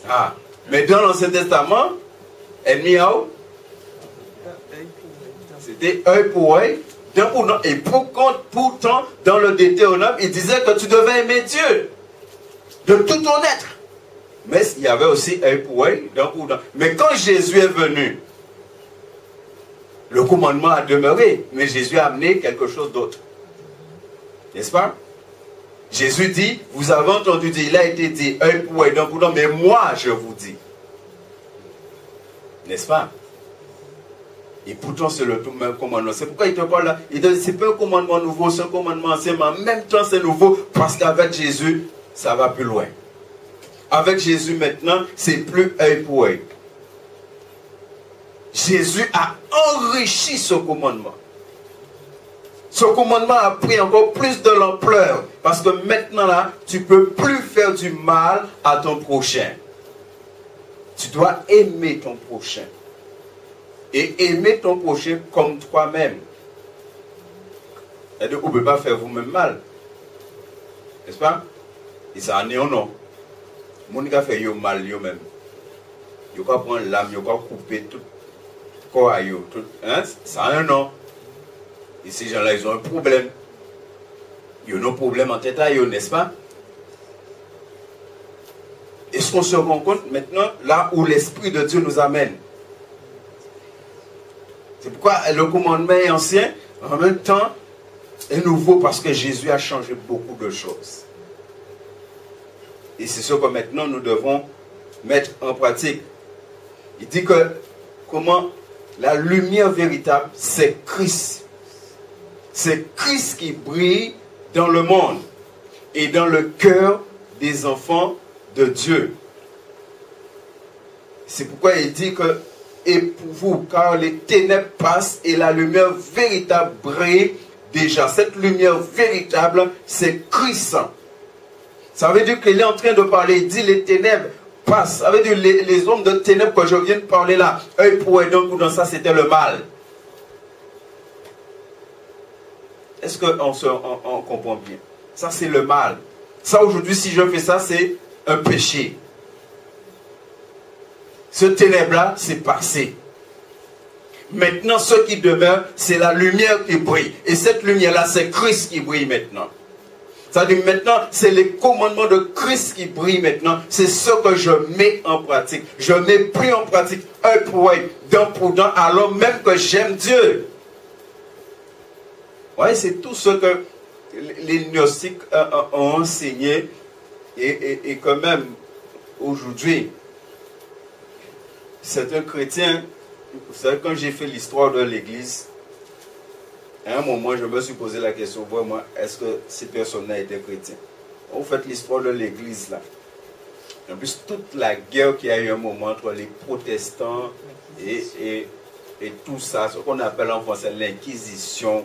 S1: Ah. Mais dans l'Ancien Testament, ennemi à où? C'était œil pour œil, dent pour dent. Et pourtant, dans le Deutéronome, il disait que tu devais aimer Dieu de tout ton être. Mais il y avait aussi œil pour œil, dent pour dent. Mais quand Jésus est venu, le commandement a demeuré, mais Jésus a amené quelque chose d'autre. N'est-ce pas? Jésus dit, vous avez entendu dire, il a été dit, œil pour œil, dent pour dent, mais moi je vous dis. N'est-ce pas? Et pourtant c'est le tout même commandement. C'est pourquoi il te parle là, il te dit, c'est pas un commandement nouveau, c'est un commandement ancien, mais en même temps c'est nouveau, parce qu'avec Jésus, ça va plus loin. Avec Jésus maintenant, c'est plus œil pour œil. Jésus a enrichi ce commandement. Ce commandement a pris encore plus de l'ampleur. Parce que maintenant là, tu ne peux plus faire du mal à ton prochain. Tu dois aimer ton prochain. Et aimer ton prochain comme toi-même. C'est-à-dire qu'on ne peut pas faire vous-même mal. N'est-ce pas? Et ça en est un non. Les gens qui font mal eux-mêmes. Ils vont prendre l'âme, ils vont couper tout. Hein? Ça a un nom. Et ces gens-là, ils ont un problème. Ils ont un problème en tête à eux, n'est-ce pas? Est-ce qu'on se rend compte maintenant là où l'Esprit de Dieu nous amène? C'est pourquoi le commandement est ancien. En même temps, est nouveau parce que Jésus a changé beaucoup de choses. Et c'est ce que maintenant nous devons mettre en pratique. Il dit que comment la lumière véritable, c'est Christ. C'est Christ qui brille dans le monde et dans le cœur des enfants de Dieu. C'est pourquoi il dit que et pour vous, car les ténèbres passent et la lumière véritable brille déjà. Cette lumière véritable, c'est Christ. Ça veut dire qu'il est en train de parler, il dit les ténèbres passent. Ça veut dire les hommes de ténèbres que je viens de parler là, œil pour œil, donc dans ça c'était le mal. Est-ce qu'on comprend bien? Ça c'est le mal. Ça aujourd'hui, si je fais ça, c'est un péché. Ce ténèbre-là, c'est passé. Maintenant, ce qui demeure, c'est la lumière qui brille. Et cette lumière-là, c'est Christ qui brille maintenant. Ça veut dire maintenant, c'est les commandements de Christ qui brillent maintenant. C'est ce que je mets en pratique. Je mets plus en pratique un pour un, dent pour dent, alors même que j'aime Dieu. Ouais, c'est tout ce que les gnostiques ont enseigné. Et quand même, aujourd'hui, certains chrétiens, vous savez, quand j'ai fait l'histoire de l'Église, à un moment, je me suis posé la question, vraiment, est-ce que ces personnes-là étaient chrétiens? On fait l'histoire de l'Église, là. En plus, toute la guerre qu'il y a eu un moment entre les protestants et tout ça, ce qu'on appelle en français l'Inquisition.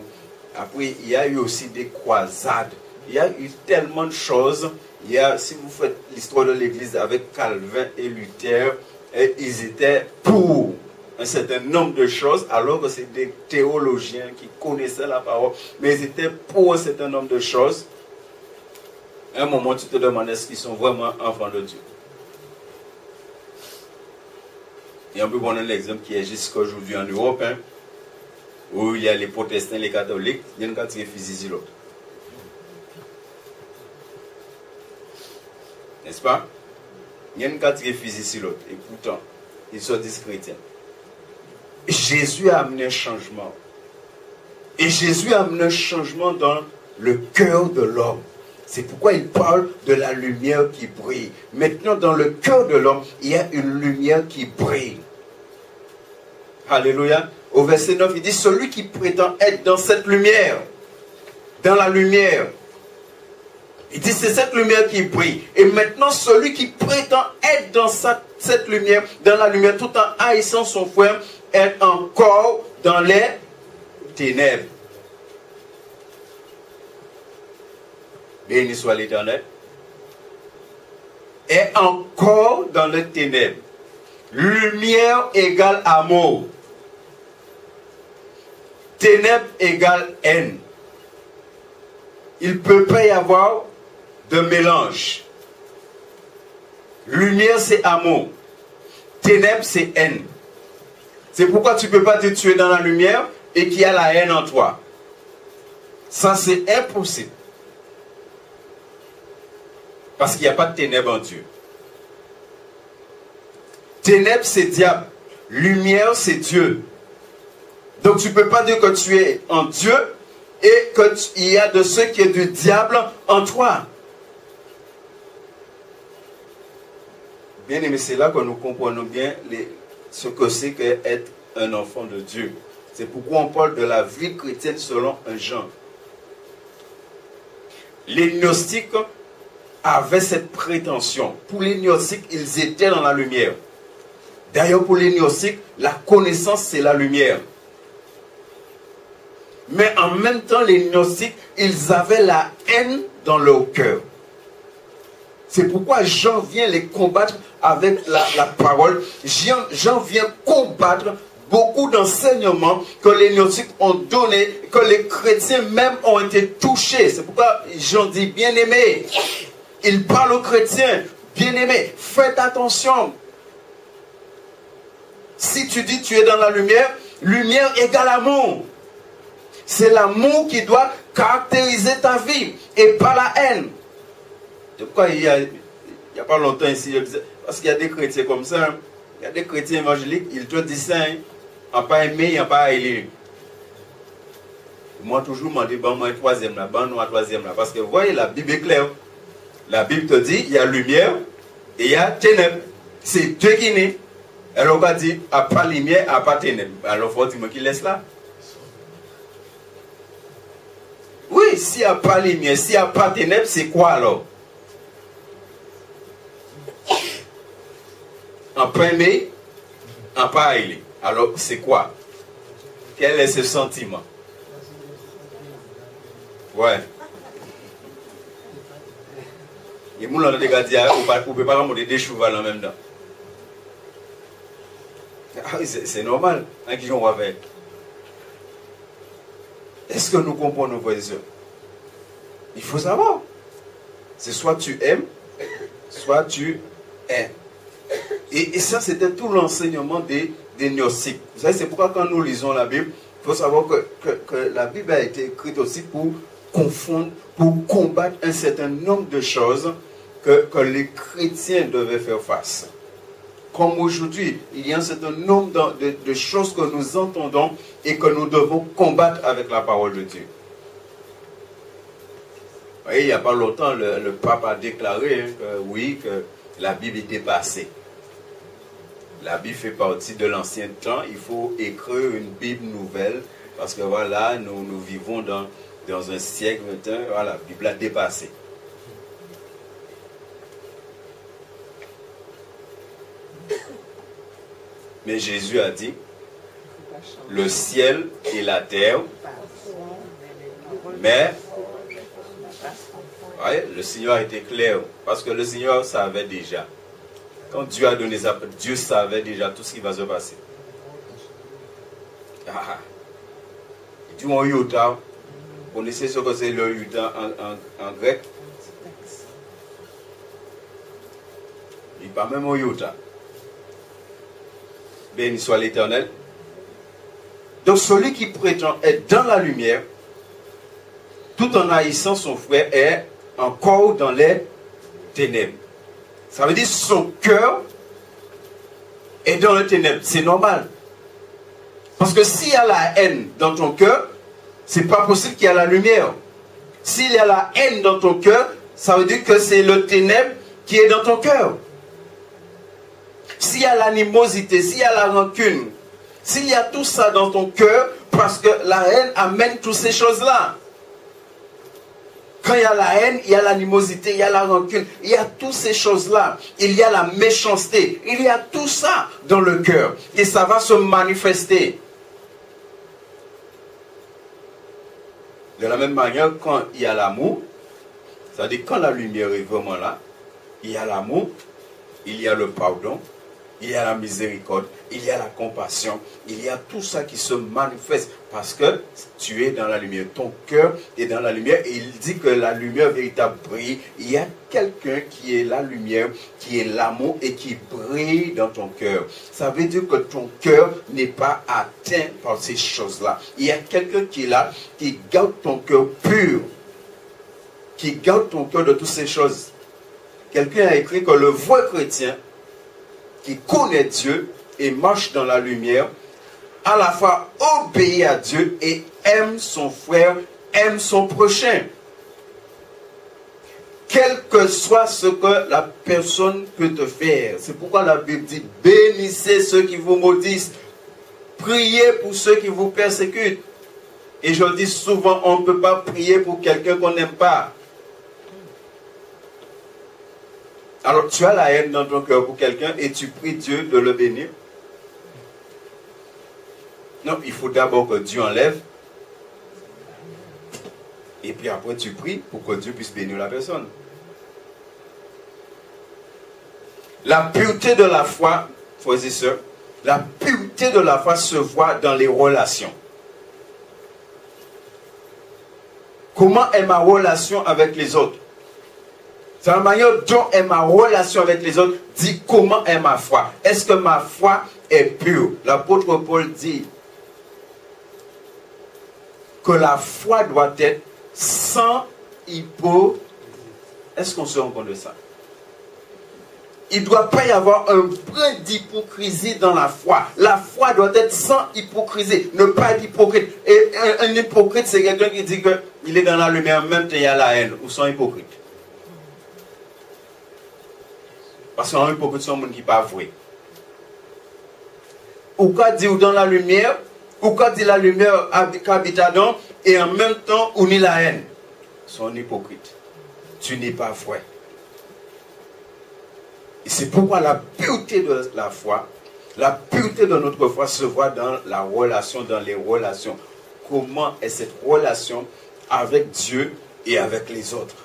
S1: Après, il y a eu aussi des croisades. Il y a eu tellement de choses. Il y a, si vous faites l'histoire de l'Église avec Calvin et Luther, et ils étaient pour un certain nombre de choses, alors que c'est des théologiens qui connaissaient la parole, mais ils étaient pour un certain nombre de choses. À un moment, tu te demandes est-ce qu'ils sont vraiment enfants de Dieu. Et on peut prendre un exemple qui est jusqu'aujourd'hui en Europe, hein, où il y a les protestants et les catholiques, il y a une quantité physique l'autre. N'est-ce pas? Il y a une quantité physique sur l'autre. Et pourtant, ils sont des chrétiens. Jésus a amené un changement. Et Jésus a amené un changement dans le cœur de l'homme. C'est pourquoi il parle de la lumière qui brille. Maintenant, dans le cœur de l'homme, il y a une lumière qui brille. Alléluia. Au verset 9, il dit, celui qui prétend être dans cette lumière, dans la lumière, il dit, c'est cette lumière qui brille. Et maintenant, celui qui prétend être dans cette lumière, dans la lumière, tout en haïssant son frère, est encore dans les ténèbres. Béni soit l'Éternel. Est encore dans les ténèbres. Lumière égale amour. Ténèbres égale haine. Il ne peut pas y avoir de mélange. Lumière, c'est amour. Ténèbres, c'est haine. C'est pourquoi tu ne peux pas te tuer dans la lumière et qu'il y a la haine en toi. Ça, c'est impossible. Parce qu'il n'y a pas de ténèbres en Dieu. Ténèbres, c'est diable. Lumière, c'est Dieu. Donc, tu ne peux pas dire que tu es en Dieu et qu'il y a de ce qui est du diable en toi. Bien aimé, c'est là que nous comprenons bien ce que c'est qu'être un enfant de Dieu. C'est pourquoi on parle de la vie chrétienne selon un Jean. Les gnostiques avaient cette prétention. Pour les gnostiques, ils étaient dans la lumière. D'ailleurs, pour les gnostiques, la connaissance, c'est la lumière. Mais en même temps, les gnostiques, ils avaient la haine dans leur cœur. C'est pourquoi Jean vient les combattre avec la parole. Jean vient combattre beaucoup d'enseignements que les gnostiques ont donnés, que les chrétiens même ont été touchés. C'est pourquoi Jean dit, bien-aimé, il parle aux chrétiens, bien-aimé, faites attention. Si tu dis tu es dans la lumière, lumière égale amour. C'est l'amour qui doit caractériser ta vie et pas la haine. C'est pourquoi il y a pas longtemps ici, parce qu'il y a des chrétiens comme ça, hein. Il y a des chrétiens évangéliques, ils te disent ça, hein, en pas aimé, en pas aimé. Moi, toujours, je dis, bon, moi, troisième là, bon, moi, troisième là. Parce que, vous voyez, la Bible est claire. La Bible te dit, il y a lumière et il y a ténèbres. C'est deux qui naissent. Alors, on va dire, à pas lumière, à pas ténèbres. Alors, il faut dire, moi, qui laisse là. Oui, s'il n'y a pas lumière, s'il n'y a pas ténèbres, c'est quoi alors? En premier, en pareil. Alors, c'est quoi? Quel est ce sentiment? Ouais. Et nous, on a dit, on ne peut pas remonter des chevaux en même temps. Ah oui, c'est normal. Hein, qui on va faire? Est-ce que nous comprenons, frères et sœurs? Il faut savoir. C'est soit tu aimes, soit tu aimes. Et ça, c'était tout l'enseignement des gnostiques. Vous savez, c'est pourquoi quand nous lisons la Bible, il faut savoir que la Bible a été écrite aussi pour confondre, pour combattre un certain nombre de choses que les chrétiens devaient faire face. Comme aujourd'hui, il y a un certain nombre de choses que nous entendons et que nous devons combattre avec la parole de Dieu. Vous voyez, il n'y a pas longtemps, le pape a déclaré que la Bible était passée. La Bible fait partie de l'ancien temps. Il faut écrire une Bible nouvelle parce que voilà, nous vivons dans un siècle maintenant. Voilà, la Bible a dépassé. Mais Jésus a dit, le ciel et la terre, mais ouais, le Seigneur a été clair parce que le Seigneur savait déjà. Quand Dieu a donné ça, Dieu savait déjà tout ce qui va se passer. Il dit en Yuta, vous connaissez ce que c'est le Yuta en grec? Il parle même en Yuta. Béni soit l'Éternel. Donc celui qui prétend être dans la lumière, tout en haïssant son frère, est encore dans les ténèbres. Ça veut dire son cœur est dans les ténèbres. C'est normal. Parce que s'il y a la haine dans ton cœur, c'est pas possible qu'il y ait la lumière. S'il y a la haine dans ton cœur, ça veut dire que c'est le ténèbre qui est dans ton cœur. S'il y a l'animosité, s'il y a la rancune, s'il y a tout ça dans ton cœur, parce que la haine amène toutes ces choses-là. Quand il y a la haine, il y a l'animosité, il y a la rancune, il y a toutes ces choses-là. Il y a la méchanceté, il y a tout ça dans le cœur. Et ça va se manifester. De la même manière, quand il y a l'amour, c'est-à-dire quand la lumière est vraiment là, il y a l'amour, il y a le pardon, il y a la miséricorde, il y a la compassion, il y a tout ça qui se manifeste parce que tu es dans la lumière. Ton cœur est dans la lumière et il dit que la lumière véritable brille. Il y a quelqu'un qui est la lumière, qui est l'amour et qui brille dans ton cœur. Ça veut dire que ton cœur n'est pas atteint par ces choses-là. Il y a quelqu'un qui est là, qui garde ton cœur pur, qui garde ton cœur de toutes ces choses. Quelqu'un a écrit que le vrai chrétien qui connaît Dieu et marche dans la lumière, à la fois obéit à Dieu et aime son frère, aime son prochain. Quel que soit ce que la personne peut te faire. C'est pourquoi la Bible dit, bénissez ceux qui vous maudissent, priez pour ceux qui vous persécutent. Et je dis souvent, on ne peut pas prier pour quelqu'un qu'on n'aime pas. Alors tu as la haine dans ton cœur pour quelqu'un et tu pries Dieu de le bénir. Non, il faut d'abord que Dieu enlève. Et puis après tu pries pour que Dieu puisse bénir la personne. La pureté de la foi, frères et sœurs, la pureté de la foi se voit dans les relations. Comment est ma relation avec les autres? C'est la manière dont est ma relation avec les autres, dit comment est ma foi. Est-ce que ma foi est pure? L'apôtre Paul dit que la foi doit être sans hypocrisie. Est-ce qu'on se rend compte de ça?
S2: il ne doit pas y avoir un brin d'hypocrisie dans la foi. La foi doit être sans hypocrisie, ne pas être hypocrite. Et un hypocrite, c'est quelqu'un qui dit qu'il est dans la lumière, même quand il y a la haine, ou sont hypocrites. Parce qu'un hypocrite, c'est un monde qui n'est pas vrai. Ou quoi dit ou dans la lumière, ou quoi dit la lumière habite Adam, et en même temps, on est la haine. C'est un hypocrite. Tu n'es pas vrai. Et c'est pourquoi la pureté de la foi, la pureté de notre foi se voit dans la relation, dans les relations. Comment est cette relation avec Dieu et avec les autres?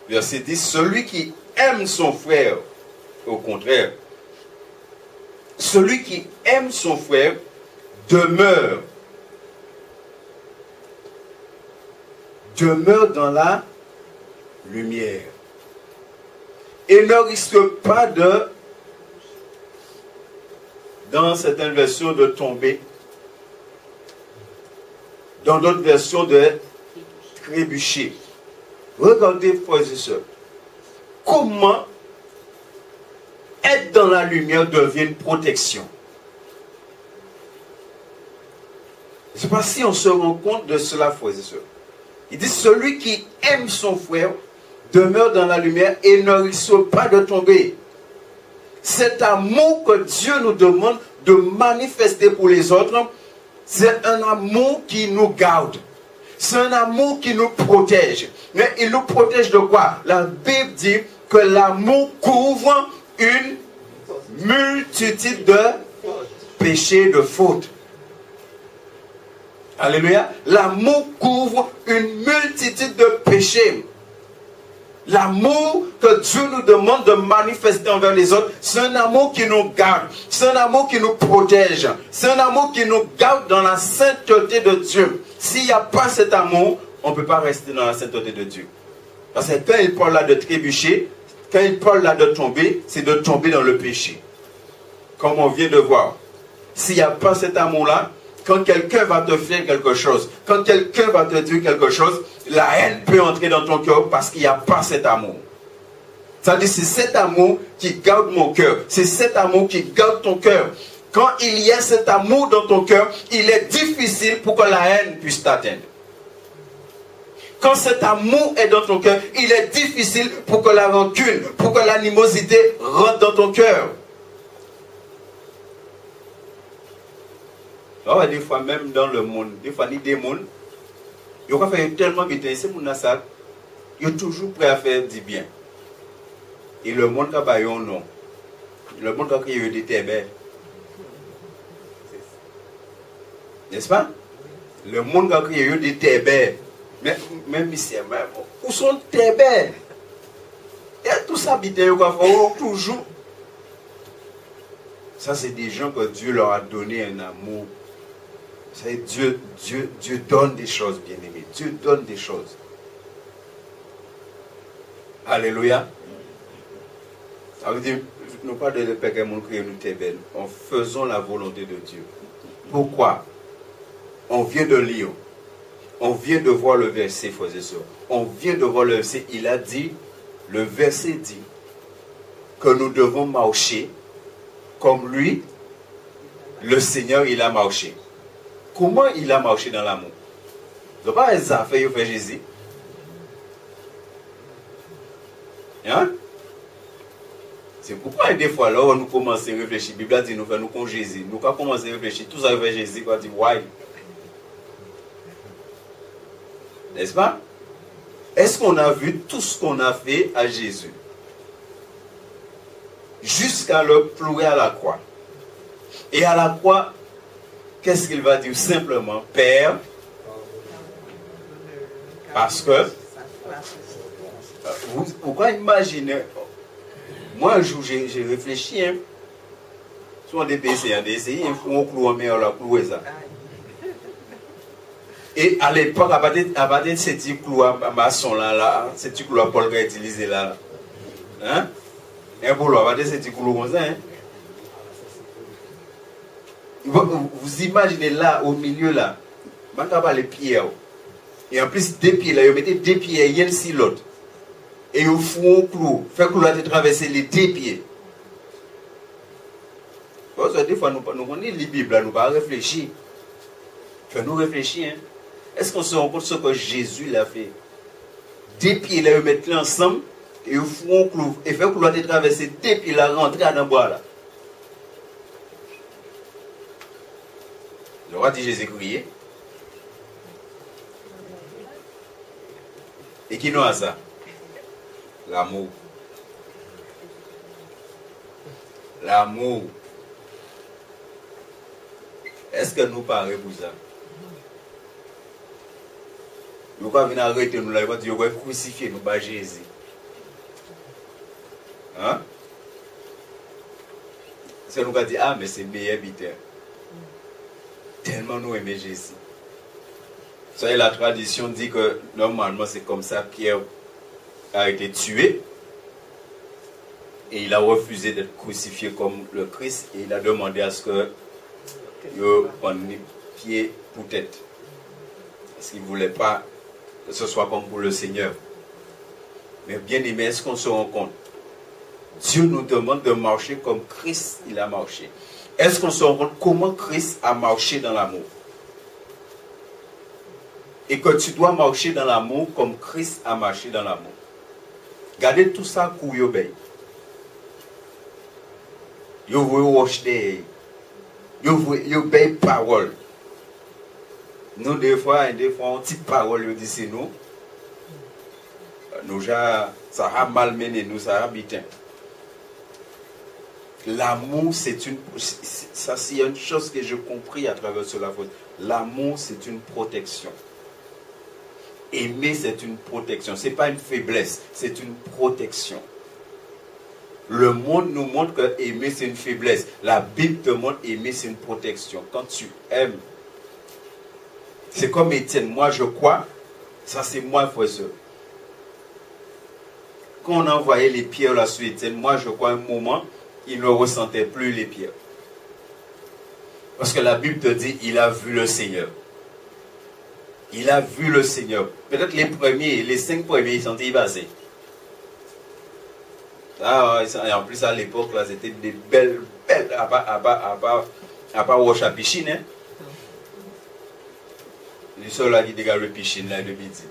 S2: Verset 10, celui qui aime son frère, au contraire, celui qui aime son frère demeure dans la lumière et ne risque pas de, dans certaines versions, de tomber, dans d'autres versions, de trébucher. Regardez, frères et sœurs, comment être dans la lumière devient une protection. Je ne sais pas si on se rend compte de cela, frères et sœurs. Il dit, celui qui aime son frère demeure dans la lumière et ne risque pas de tomber. Cet amour que Dieu nous demande de manifester pour les autres, c'est un amour qui nous garde. C'est un amour qui nous protège. Mais il nous protège de quoi? La Bible dit que l'amour couvre une multitude de péchés, de fautes. Alléluia. L'amour couvre une multitude de péchés. L'amour que Dieu nous demande de manifester envers les autres, c'est un amour qui nous garde. C'est un amour qui nous protège. C'est un amour qui nous garde dans la sainteté de Dieu. S'il n'y a pas cet amour, on ne peut pas rester dans la sainteté de Dieu. Parce que quand il parle là de trébucher, quand il parle là de tomber, c'est de tomber dans le péché. Comme on vient de voir. S'il n'y a pas cet amour-là, quand quelqu'un va te faire quelque chose, quand quelqu'un va te dire quelque chose, la haine peut entrer dans ton cœur parce qu'il n'y a pas cet amour. C'est-à-dire c'est cet amour qui garde mon cœur. C'est cet amour qui garde ton cœur. Quand il y a cet amour dans ton cœur, il est difficile pour que la haine puisse t'atteindre. Quand cet amour est dans ton cœur, il est difficile pour que la rancune, pour que l'animosité rentre dans ton cœur. Alors, des fois, même dans le monde, des fois, il y a des mondes, ils ont fait tellement vite, ces gens-là, ils sont toujours prêts à faire du bien. Et le monde qui a pas un nom, le monde qui a créé des tébés. N'est-ce pas? Le monde qui a créé des tébés. Même ici, où sont les tébés? Il y a tout ça, ils font toujours. Ça, c'est des gens que Dieu leur a donné un amour. Dieu donne des choses, bien-aimés. Dieu donne des choses. Alléluia. Ça veut dire, nous pas de péché, nous créons nous tébènes en faisant la volonté de Dieu. Pourquoi? On vient de lire. On vient de voir le verset, frères et sœurs. On vient de voir le verset. Il a dit, le verset dit que nous devons marcher comme lui, le Seigneur, il a marché. Comment il a marché dans l'amour? Ce n'est pas les affaires fait Jésus. Hein? C'est pourquoi des fois, là, nous commençons à réfléchir. La Bible a dit nous faisons comme Jésus. Nous commençons à réfléchir. Tout ça fait Jésus. On dit, why? N'est-ce pas? Est-ce qu'on a vu tout ce qu'on a fait à Jésus? Jusqu'à le clouer à la croix. Et à la croix, qu'est-ce qu'il va dire? Simplement, Père, parce que, vous pouvez imaginer, moi un jour j'ai réfléchi, hein, sur des PC, il faut qu'on cloue en mer, là, clouer ça. Et à l'époque, à partir de ces petits clous à maçon là, ces petits clous à Paul qui a utilisé là, hein? Un boulot, à partir de ces petits clous comme ça, hein? Vous imaginez là, au milieu là, je ne vais pas les pierres. Et en plus, deux pieds là, ils mettaient deux pieds, il y a une si l'autre. Et ils font un clou. Fait que l'on a traversé les deux pieds. Parce que des fois, nous connaissons les Bibles, nous ne pas réfléchir. Fais-nous réfléchir. Hein? Est-ce qu'on se rend compte de ce que Jésus l'a fait? Deux pieds là, ils mettent ensemble. Et ils font un clou. Et fait que l'on a traversé deux pieds là, rentrer dans le bois là. Le roi dit Jésus-Christ. Et qui nous a ça? L'amour. L'amour. Est-ce que nous parlons pour ça? Nous ne pouvons pas venir arrêter nous là, nous dire qu'on crucifier nous par Jésus. Hein? C'est nous qui dit, ah, mais c'est meilleur biteur. Tellement nous aimons Jésus. Ça, la tradition dit que normalement c'est comme ça Pierre a été tué et il a refusé d'être crucifié comme le Christ et il a demandé à ce que il prenne pied pour tête. Parce qu'il ne voulait pas que ce soit comme pour le Seigneur. Mais bien aimé, est-ce qu'on se rend compte? Dieu nous demande de marcher comme Christ il a marché. Est-ce qu'on se rend compte comment Christ a marché dans l'amour? Et que tu dois marcher dans l'amour comme Christ a marché dans l'amour. Gardez tout ça pour vous obéir. Vous acheter. Vous obéir parole. Nous, des fois, on dit parole, on dit c'est nous. Nous, ça a malmené, nous, ça a bitin. L'amour, c'est une chose que j'ai compris à travers cela. L'amour, c'est une protection. Aimer, c'est une protection. Ce n'est pas une faiblesse, c'est une protection. Le monde nous montre que aimer, c'est une faiblesse. La Bible te montre aimer, c'est une protection. Quand tu aimes, c'est comme Étienne. Moi, je crois, ça c'est moi, frère. Quand on envoyait les pierres là sur Étienne, moi, je crois, à un moment, il ne ressentait plus les pierres. Parce que la Bible te dit, il a vu le Seigneur. Il a vu le Seigneur. Peut-être les premiers, les 5 premiers, ils sont passés. Ah, en plus, à l'époque, là, c'était des belles, à part wash à piscine. Hein? Les seuls là qui dégagent le piscine, là, de midi.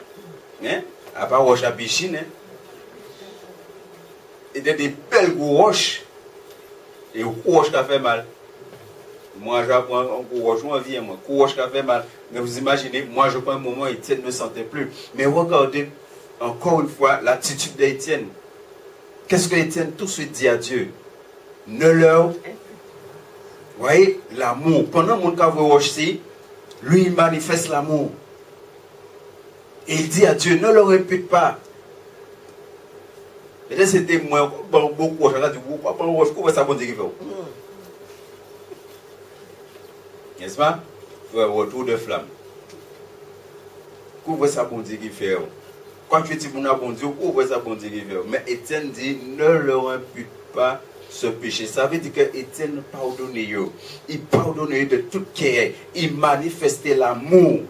S2: Hein? À part wash à piscine. Hein? Il y a des belles roches. Et roches qui a fait mal. Moi, j'apprends un courage, moi, viens, moi, courage qui a fait mal. Mais vous imaginez, moi, je prends un moment, Étienne ne sentait plus. Mais regardez, encore une fois, l'attitude d'Étienne. Qu'est-ce que Étienne tout de suite dit à Dieu? Ne leur... Vous voyez, l'amour. Pendant mon cas, vous voyez, lui, il manifeste l'amour. Et il dit à Dieu, ne leur répète pas. Et là, c'était moi, beaucoup, je dit, pourquoi ça bon Dieu? N'est-ce pas? Retour de flamme. Couvre ça bon Dieu qui fait. Quand tu dis bon Dieu, couvre ça bon Dieu qui fait. Mais Étienne dit, ne leur impute pas ce péché. Ça veut dire que Étienne pardonnait. Il pardonnait de tout cœur. Il manifestait l'amour.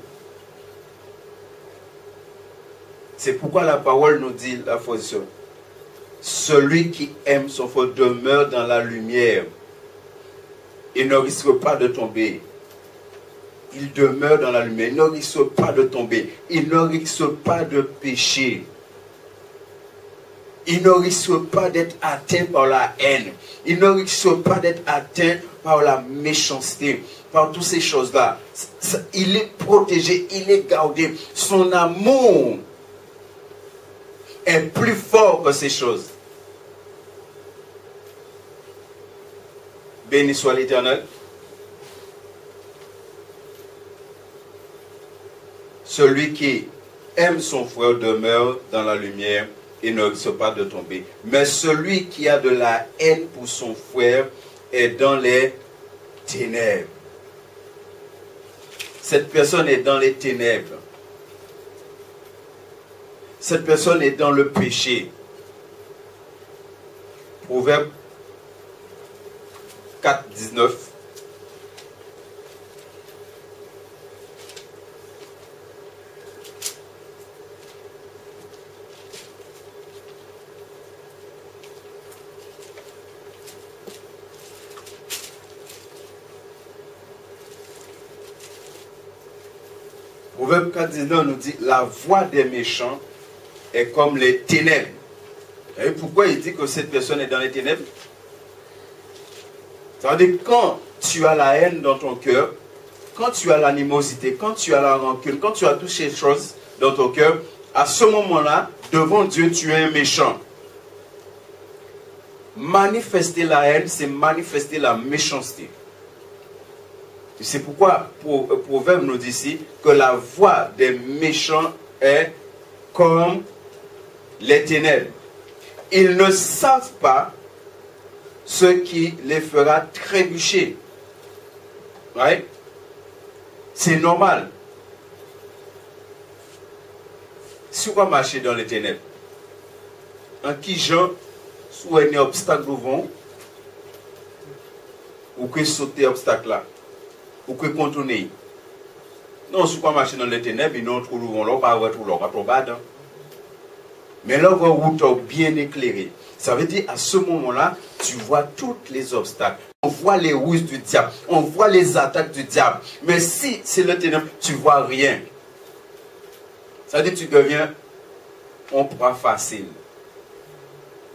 S2: C'est pourquoi la parole nous dit la position. Celui qui aime son frère demeure dans la lumière. Il ne risque pas de tomber. Il demeure dans la lumière. Il ne risque pas de tomber. Il ne risque pas de pécher. Il ne risque pas d'être atteint par la haine. Il ne risque pas d'être atteint par la méchanceté, par toutes ces choses-là. Il est protégé, il est gardé. Son amour est plus fort que ces choses. Béni soit l'Éternel. Celui qui aime son frère demeure dans la lumière et ne risque pas de tomber. Mais celui qui a de la haine pour son frère est dans les ténèbres. Cette personne est dans les ténèbres. Cette personne est dans le péché. Proverbe 4, 19. Proverbe 4:19 nous dit, la voix des méchants est comme les ténèbres. Et pourquoi il dit que cette personne est dans les ténèbres? Ça veut dire quand tu as la haine dans ton cœur, quand tu as l'animosité, quand tu as la rancune, quand tu as toutes ces choses dans ton cœur, à ce moment-là, devant Dieu, tu es un méchant. Manifester la haine, c'est manifester la méchanceté. C'est pourquoi Proverbe nous dit ici que la voix des méchants est comme les ténèbres. Ils ne savent pas ce qui les fera trébucher. Ouais? C'est normal. Si on va marcher dans les ténèbres, en qui gens soit un obstacle devant, ou que sauter obstacle là, ou que contourner. Non, si on va marcher dans les ténèbres, ils n'ont trop loin, là, pas avoir tout là, pas trop bas. Mais là, on va route bien éclairée. Ça veut dire, à ce moment-là, tu vois tous les obstacles. On voit les ruses du diable. On voit les attaques du diable. Mais si c'est le ténèbre, tu ne vois rien. Ça veut dire que tu deviens un proie facile.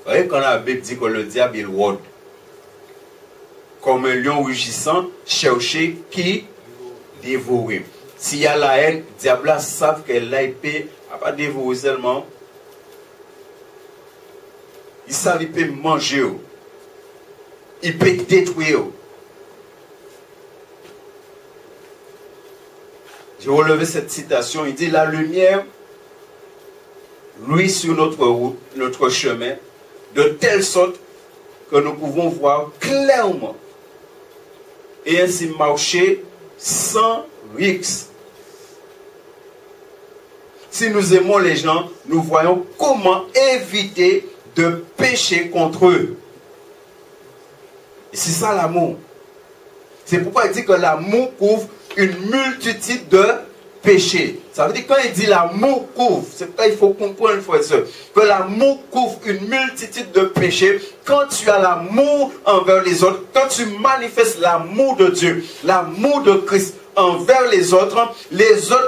S2: Vous voyez, quand la Bible dit que le diable, il rôde. Comme un lion rugissant, chercher qui dévorer. S'il y a la haine, le diable savent qu'elle l'a épée, à pas dévorer seulement. Il savent qu'il peut manger. Il peut détruire. J'ai relevé cette citation. Il dit, la lumière, lui, sur notre route, notre chemin, de telle sorte que nous pouvons voir clairement et ainsi marcher sans risque. Si nous aimons les gens, nous voyons comment éviter de pécher contre eux. Et c'est ça l'amour. C'est pourquoi il dit que l'amour couvre une multitude de péchés. Ça veut dire quand il dit l'amour couvre, c'est pourquoi il faut comprendre, frère et soeur, que l'amour couvre une multitude de péchés. Quand tu as l'amour envers les autres, quand tu manifestes l'amour de Dieu, l'amour de Christ envers les autres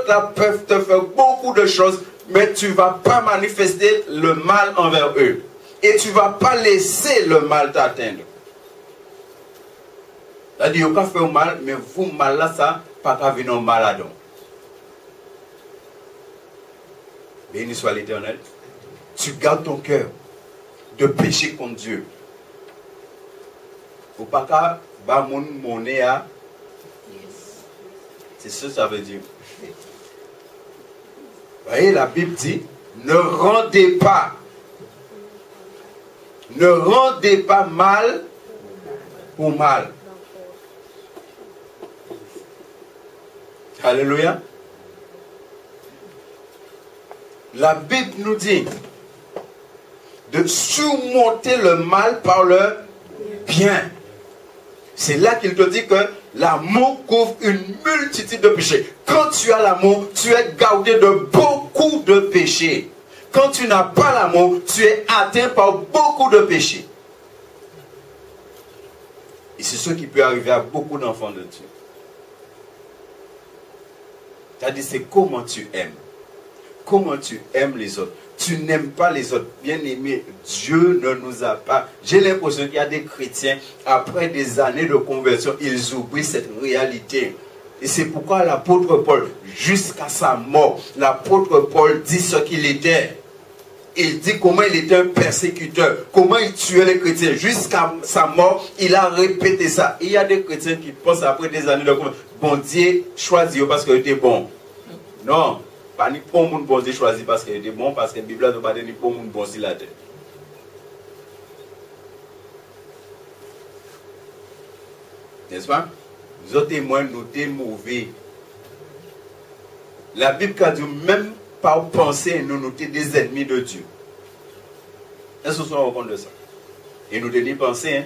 S2: là peuvent te faire beaucoup de choses, mais tu ne vas pas manifester le mal envers eux. Et tu ne vas pas laisser le mal t'atteindre. C'est-à-dire, vous pouvez faire mal, mais vous, mal là, ça, pas qu'à venir malade. Béni soit l'Éternel. Tu gardes ton cœur de pécher contre Dieu. Ou pas qu'à ba mon monnaie à. C'est ce que ça veut dire. Vous voyez, la Bible dit, ne rendez pas mal pour mal. Alléluia. La Bible nous dit de surmonter le mal par le bien. C'est là qu'il te dit que l'amour couvre une multitude de péchés. Quand tu as l'amour, tu es gardé de beaucoup de péchés. Quand tu n'as pas l'amour, tu es atteint par beaucoup de péchés. Et c'est ce qui peut arriver à beaucoup d'enfants de Dieu. C'est-à-dire, c'est comment tu aimes. Comment tu aimes les autres. Tu n'aimes pas les autres. Bien-aimé, Dieu ne nous a pas. J'ai l'impression qu'il y a des chrétiens, après des années de conversion, ils oublient cette réalité. Et c'est pourquoi l'apôtre Paul, jusqu'à sa mort, l'apôtre Paul dit ce qu'il était. Il dit comment il était un persécuteur, comment il tuait les chrétiens. Jusqu'à sa mort, il a répété ça. Il y a des chrétiens qui pensent après des années de conversion, bon Dieu choisit parce qu'il était bon. Non. Pas ni pour mon bon Dieu choisi parce qu'il était bon, parce que la Bible ne pas dire ni pour mon bon si la terre. N'est-ce pas? Nous autres témoins, nous sommes mauvais. La Bible a dit même par penser, nous sommes des ennemis de Dieu. Est-ce que vous vous rendez compte de ça? Et nous devons penser, hein?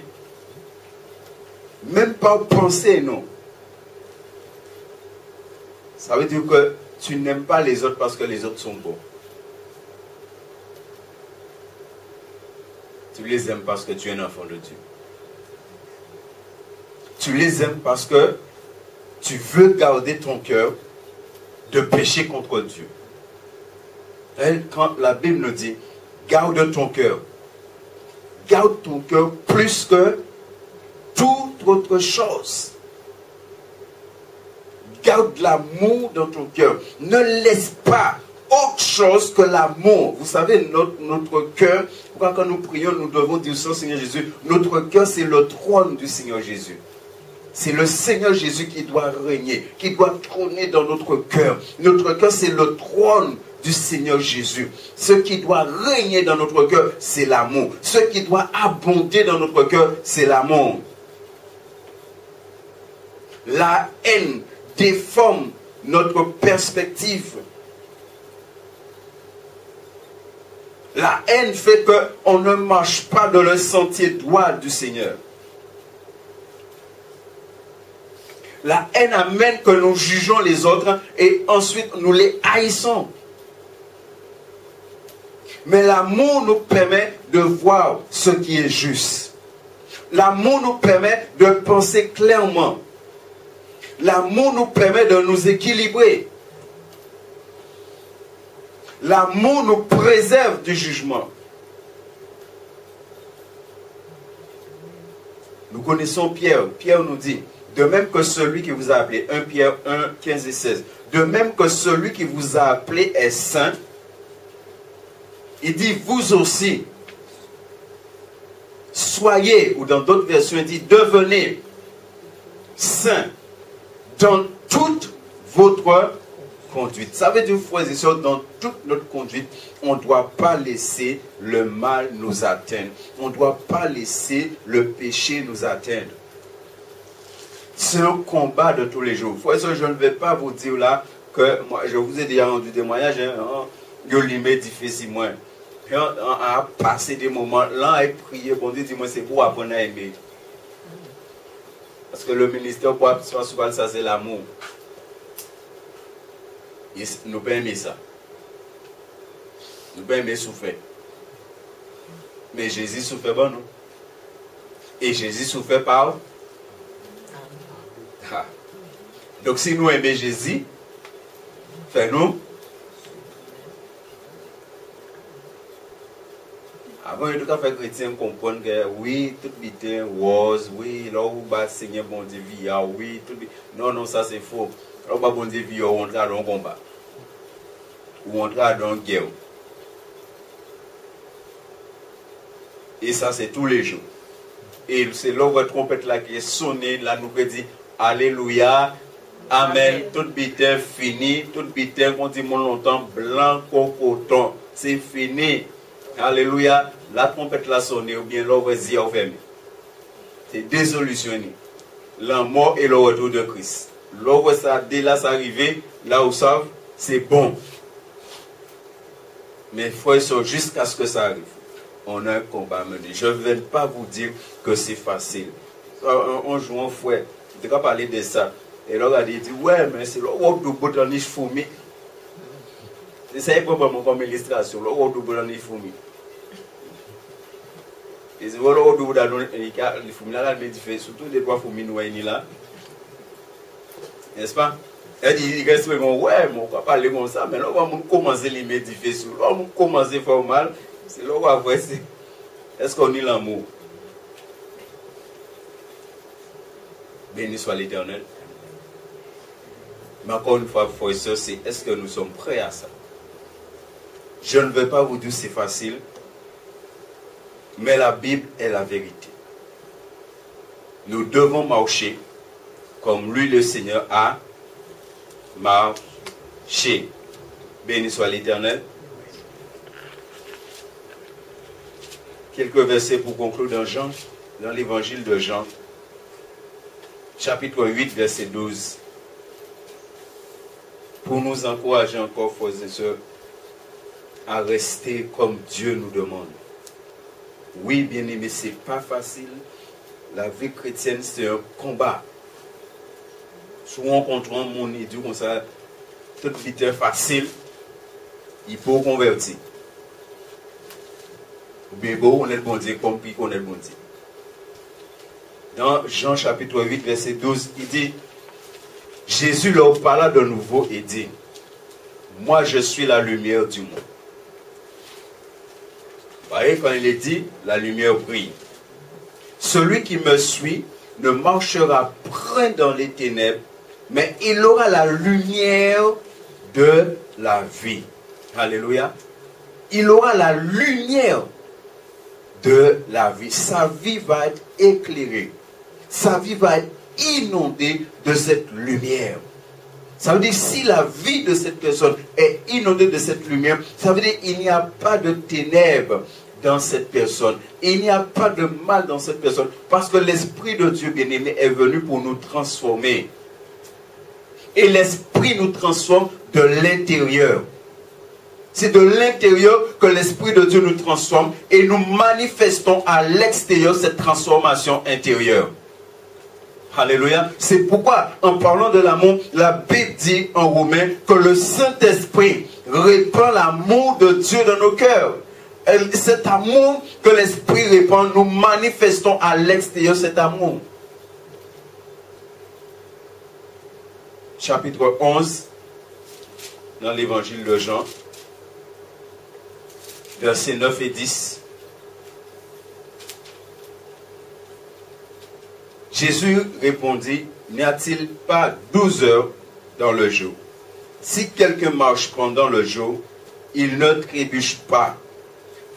S2: Même par penser, non. Ça veut dire que tu n'aimes pas les autres parce que les autres sont bons. Tu les aimes parce que tu es un enfant de Dieu. Tu les aimes parce que tu veux garder ton cœur de pécher contre Dieu. Quand la Bible nous dit, garde ton cœur plus que toute autre chose. Garde l'amour dans ton cœur. Ne laisse pas autre chose que l'amour. Vous savez, notre cœur, pourquoi quand nous prions, nous devons dire au Seigneur Jésus, notre cœur c'est le trône du Seigneur Jésus. C'est le Seigneur Jésus qui doit régner, qui doit trôner dans notre cœur. Notre cœur c'est le trône du Seigneur Jésus. Ce qui doit régner dans notre cœur, c'est l'amour. Ce qui doit abonder dans notre cœur, c'est l'amour. La haine déforme notre perspective. La haine fait qu'on ne marche pas dans le sentier droit du Seigneur. La haine amène que nous jugeons les autres et ensuite nous les haïssons. Mais l'amour nous permet de voir ce qui est juste. L'amour nous permet de penser clairement. L'amour nous permet de nous équilibrer. L'amour nous préserve du jugement. Nous connaissons Pierre. Pierre nous dit, de même que celui qui vous a appelé, 1 Pierre 1, 15 et 16, de même que celui qui vous a appelé est saint, il dit, vous aussi, soyez, ou dans d'autres versions, il dit, devenez saints dans toute votre conduite. Ça veut dire, frères et sœurs, dans toute notre conduite, on ne doit pas laisser le mal nous atteindre. On ne doit pas laisser le péché nous atteindre. C'est un combat de tous les jours. Frères et sœurs, je ne vais pas vous dire là que, moi, je vous ai déjà rendu témoignage, je l'ai difficile, moi. À passer des moments là et prier, bon Dieu, dis-moi, c'est pour apprendre à aimer. Parce que le ministère, souvent, ça c'est l'amour. Nous pouvons aimer ça. Nous pouvons aimer souffrir. Mais Jésus souffrait bon, non? Et Jésus souffrait par. Ah. Donc si nous aimons Jésus, fais-nous. Avant, tout à fait chrétien comprendre que oui, tout est rose, oui, là où va Seigneur bon Dieu via, oui, tout non, non, ça c'est faux. Là où va bon Dieu via, on entre dans un combat. Ou on entre dans une guerre. Et ça c'est tous les jours. Et c'est là où la trompette là qui est sonnée, là nous dit Alléluia, Amen, tout bitin fini, tout bitin qu'on dit mon longtemps, blanc coton, c'est fini. Alléluia, la trompette l'a sonné ou bien l'ouvre zia ou fermé. C'est désolutionné. La mort et le retour de Christ. L'ouvre ça, dès là, ça arrivé, là où ça, c'est bon. Mais il faut être jusqu'à ce que ça arrive. On a un combat à mener. Je ne vais pas vous dire que c'est facile. Un jour, un frère, il a parlé de ça. Et là, il a dit, ouais, mais c'est le haut de botanique fourmi. C'est probablement comme illustration, le haut de botanique fourmi. Et c'est le haut de botanique fourmi, là, il fait surtout les trois fourmis noyées là. N'est-ce pas? Elle dit, il reste vraiment, ouais, mais on va parler comme ça, mais là, on va commencer à les médifier sur, là, on va commencer à faire mal. C'est là où on va voir, est-ce qu'on est l'amour? Béni soit l'Éternel. Mais encore une fois, frères et sœurs, c'est est-ce que nous sommes prêts à ça? Je ne vais pas vous dire c'est facile, mais la Bible est la vérité. Nous devons marcher comme lui, le Seigneur, a marché. Béni soit l'Éternel. Quelques versets pour conclure dans Jean, dans l'évangile de Jean, chapitre 8, verset 12. Pour nous encourager encore, frères et sœurs, à rester comme Dieu nous demande. Oui, bien aimé, ce n'est pas facile. La vie chrétienne, c'est un combat. Souvent, on rencontre un monde, il dit comme ça, toute vie facile, il faut convertir. Mais bon, on est le bon Dieu, comme puis on est le bon Dieu. Dans Jean chapitre 8, verset 12, il dit, Jésus leur parla de nouveau et dit, moi je suis la lumière du monde. Vous voyez, quand il est dit, la lumière brille. Celui qui me suit ne marchera point dans les ténèbres, mais il aura la lumière de la vie. Alléluia. Il aura la lumière de la vie. Sa vie va être éclairée. Sa vie va être inondée de cette lumière. Ça veut dire, si la vie de cette personne est inondée de cette lumière, ça veut dire qu'il n'y a pas de ténèbres dans cette personne. Il n'y a pas de mal dans cette personne. Parce que l'Esprit de Dieu bien-aimé est venu pour nous transformer. Et l'Esprit nous transforme de l'intérieur. C'est de l'intérieur que l'Esprit de Dieu nous transforme et nous manifestons à l'extérieur cette transformation intérieure. Alléluia. C'est pourquoi, en parlant de l'amour, la Bible dit en Romains que le Saint-Esprit répand l'amour de Dieu dans nos cœurs. Et cet amour que l'Esprit répand, nous manifestons à l'extérieur cet amour. Chapitre 11, dans l'évangile de Jean, versets 9 et 10. Jésus répondit, n'y a-t-il pas 12 heures dans le jour? Si quelqu'un marche pendant le jour, il ne trébuche pas,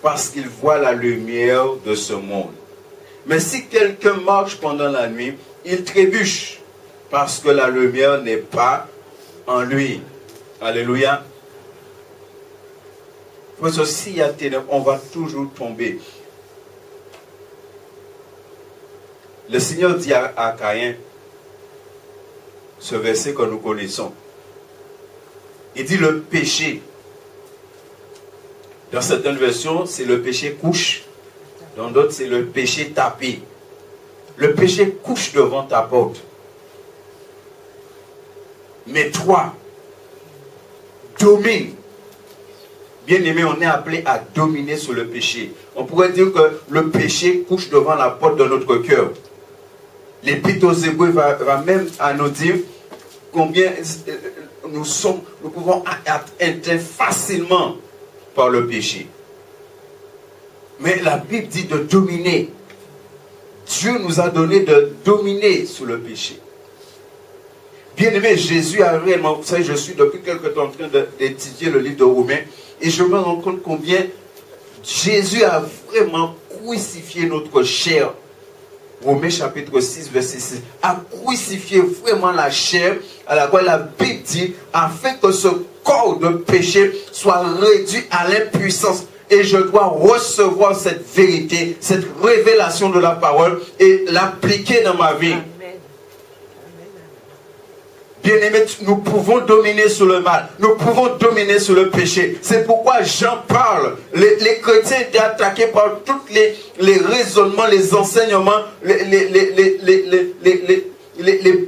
S2: parce qu'il voit la lumière de ce monde. Mais si quelqu'un marche pendant la nuit, il trébuche, parce que la lumière n'est pas en lui. Alléluia. Parce que s'il y a ténèbres, on va toujours tomber. Le Seigneur dit à Caïn, ce verset que nous connaissons, il dit le péché. Dans certaines versions, c'est le péché couche. Dans d'autres, c'est le péché tapé. Le péché couche devant ta porte. Mais toi, domine. Bien-aimé, on est appelé à dominer sur le péché. On pourrait dire que le péché couche devant la porte de notre cœur. L'Épître aux Hébreux va même à nous dire combien nous pouvons être atteints facilement par le péché. Mais la Bible dit de dominer. Dieu nous a donné de dominer sur le péché. Bien-aimé, Jésus a réellement, vous savez, je suis depuis quelque temps en train d'étudier le livre de Romains et je me rends compte combien Jésus a vraiment crucifié notre chair. Romains chapitre 6, verset 6, a crucifié vraiment la chair à laquelle la Bible dit, afin que ce corps de péché soit réduit à l'impuissance. Et je dois recevoir cette vérité, cette révélation de la parole et l'appliquer dans ma vie. Bien-aimés, nous pouvons dominer sur le mal. Nous pouvons dominer sur le péché. C'est pourquoi Jean parle. Les chrétiens étaient attaqués par tous les raisonnements, les enseignements, les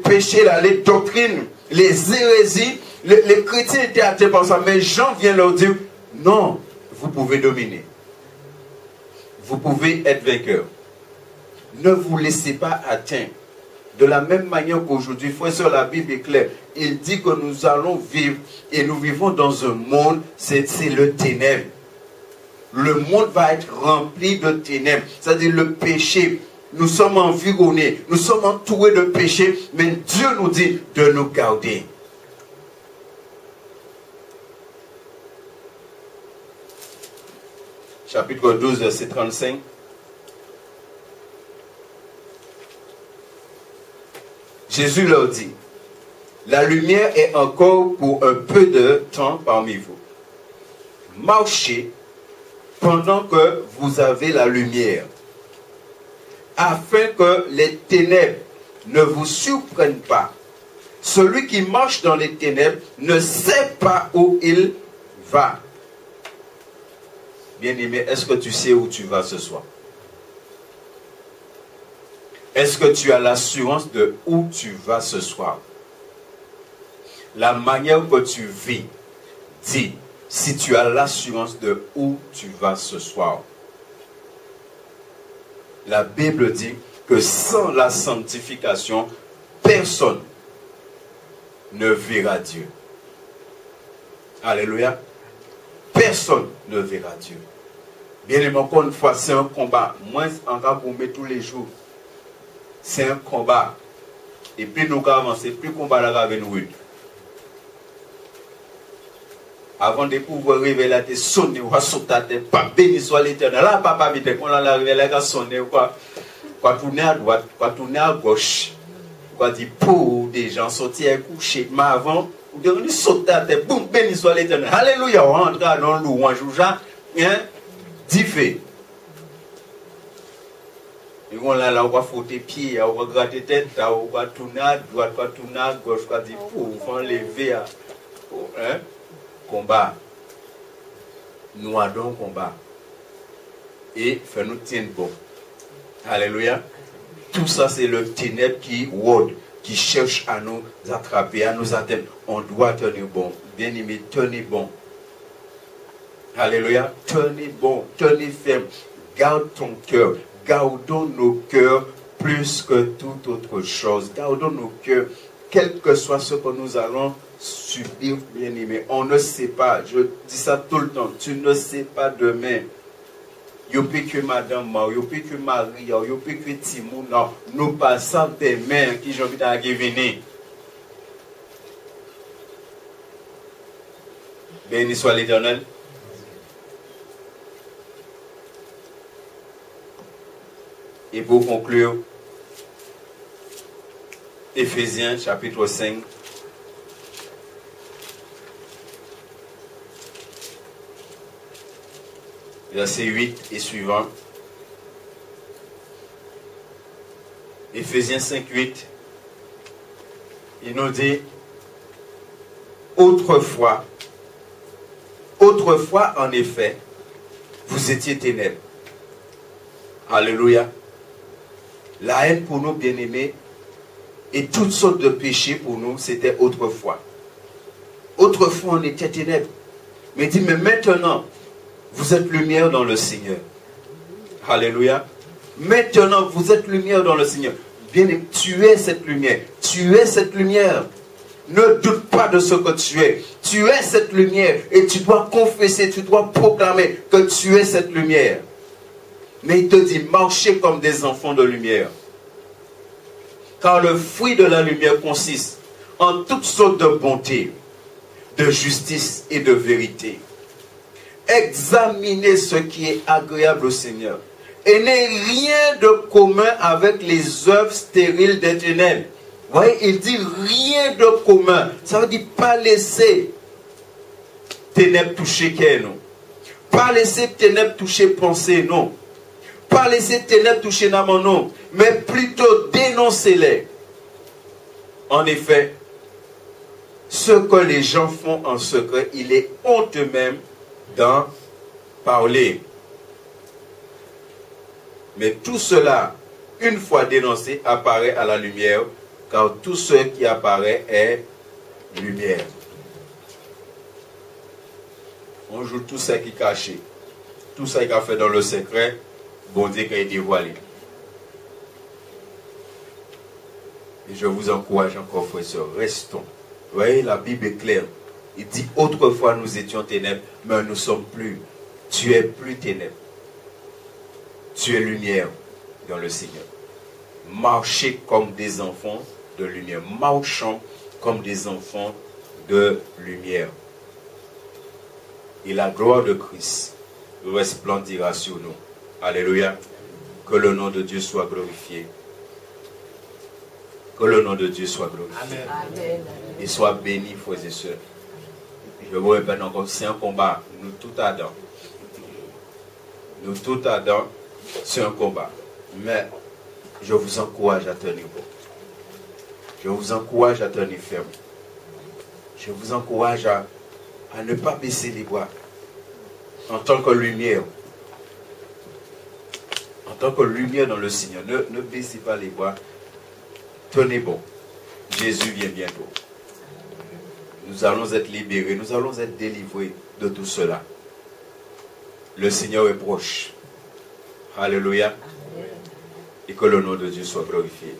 S2: péchés, là, les doctrines, les hérésies. Les chrétiens étaient attaqués par ça. Mais Jean vient leur dire, non, vous pouvez dominer. Vous pouvez être vainqueur. Ne vous laissez pas atteindre. De la même manière qu'aujourd'hui, frère et sœur, la Bible est claire. Il dit que nous allons vivre et nous vivons dans un monde, c'est le ténèbre. Le monde va être rempli de ténèbres. C'est-à-dire le péché. Nous sommes environnés, nous sommes entourés de péché, mais Dieu nous dit de nous garder. Chapitre 12, verset 35. Jésus leur dit, la lumière est encore pour un peu de temps parmi vous. Marchez pendant que vous avez la lumière, afin que les ténèbres ne vous surprennent pas. Celui qui marche dans les ténèbres ne sait pas où il va. Bien-aimé, est-ce que tu sais où tu vas ce soir? Est-ce que tu as l'assurance de où tu vas ce soir? La manière que tu vis dit si tu as l'assurance de où tu vas ce soir. La Bible dit que sans la sanctification, personne ne verra Dieu. Alléluia. Personne ne verra Dieu. Bien aimé, encore une fois, c'est un combat. Moi, en cas pour mettre tous les jours, c'est un combat. Et plus nous avançons, plus le combat là avec nous. Avant de pouvoir révéler tes sonner, ou à sauter, pas béni soit l'Éternel. Là, papa, vite, quand on a révélé, on a sonné, quoi tourner à droite, quoi tourner à gauche, quoi dire pour des gens sortir et coucher. Mais avant, vous devez sauter à terre, boum, béni soit l'Éternel. Alléluia, on rentre dans le louange, hein, diffé. Et on là, on va frotter pieds, on va gratter tête, on va tourner à droite, on va tourner à gauche, on va dire pour, on va lever, hein, combat. Nous adorons combat. Et fait-nous tenir bon. Alléluia. Tout ça, c'est le ténèbre qui rôde, qui cherche à nous attraper, à nous atteindre. On doit tenir bon. Bien aimé, tenez bon. Alléluia. Tenez bon, tenez ferme. Garde ton cœur. Gardons nos cœurs plus que toute autre chose. Gardons nos cœurs, quel que soit ce que nous allons subir, bien aimé. On ne sait pas. Je dis ça tout le temps. Tu ne sais pas demain. Yo peut que madame, yo peut que Marie, yo peut que Timon, nous passons des mains qui j'ai envie de venir. Béni soit l'Éternel. Et pour conclure, Éphésiens chapitre 5. Verset 8 et suivant. Éphésiens 5, 8. Il nous dit, autrefois en effet, vous étiez ténèbres. Alléluia. La haine pour nous, bien-aimés, et toutes sortes de péchés pour nous, c'était autrefois. Autrefois, on était ténèbres. Mais il dit, mais maintenant, vous êtes lumière dans le Seigneur. Alléluia. Maintenant, vous êtes lumière dans le Seigneur. Bien-aimé, tu es cette lumière. Tu es cette lumière. Ne doute pas de ce que tu es. Tu es cette lumière. Et tu dois confesser, tu dois proclamer que tu es cette lumière. Mais il te dit, marchez comme des enfants de lumière. Car le fruit de la lumière consiste en toutes sortes de bonté, de justice et de vérité. Examinez ce qui est agréable au Seigneur. Et n'ayez rien de commun avec les œuvres stériles des ténèbres. Vous voyez, il dit rien de commun. Ça veut dire pas laisser ténèbres toucher qu'est nous. Pas laisser ténèbres toucher pensée, non. Pas laisser ténèbres toucher n'amant, non. Mais plutôt dénoncer-les. En effet, ce que les gens font en secret, il est honteux même d'en parler. Mais tout cela, une fois dénoncé, apparaît à la lumière, car tout ce qui apparaît est lumière. On joue tout ça qui est caché, tout ça qui est fait dans le secret, bon Dieu qui est dévoilé. Et je vous encourage encore, frères et sœurs, restons. Vous voyez, la Bible est claire. Il dit, autrefois nous étions ténèbres, mais nous ne sommes plus. Tu es plus ténèbres. Tu es lumière dans le Seigneur. Marchez comme des enfants de lumière. Marchons comme des enfants de lumière. Et la gloire de Christ resplendira sur nous. Alléluia. Que le nom de Dieu soit glorifié. Que le nom de Dieu soit glorifié. Amen. Et soit béni, frères et sœurs. Je vous répète encore, c'est un combat. Nous tout Adam. Nous tout Adam, c'est un combat. Mais je vous encourage à tenir bon. Je vous encourage à tenir ferme. Je vous encourage à ne pas baisser les bras. En tant que lumière. En tant que lumière dans le Seigneur. Ne baissez pas les bras. Tenez bon. Jésus vient bientôt. Nous allons être libérés. Nous allons être délivrés de tout cela. Le Seigneur est proche. Alléluia. Et que le nom de Dieu soit glorifié.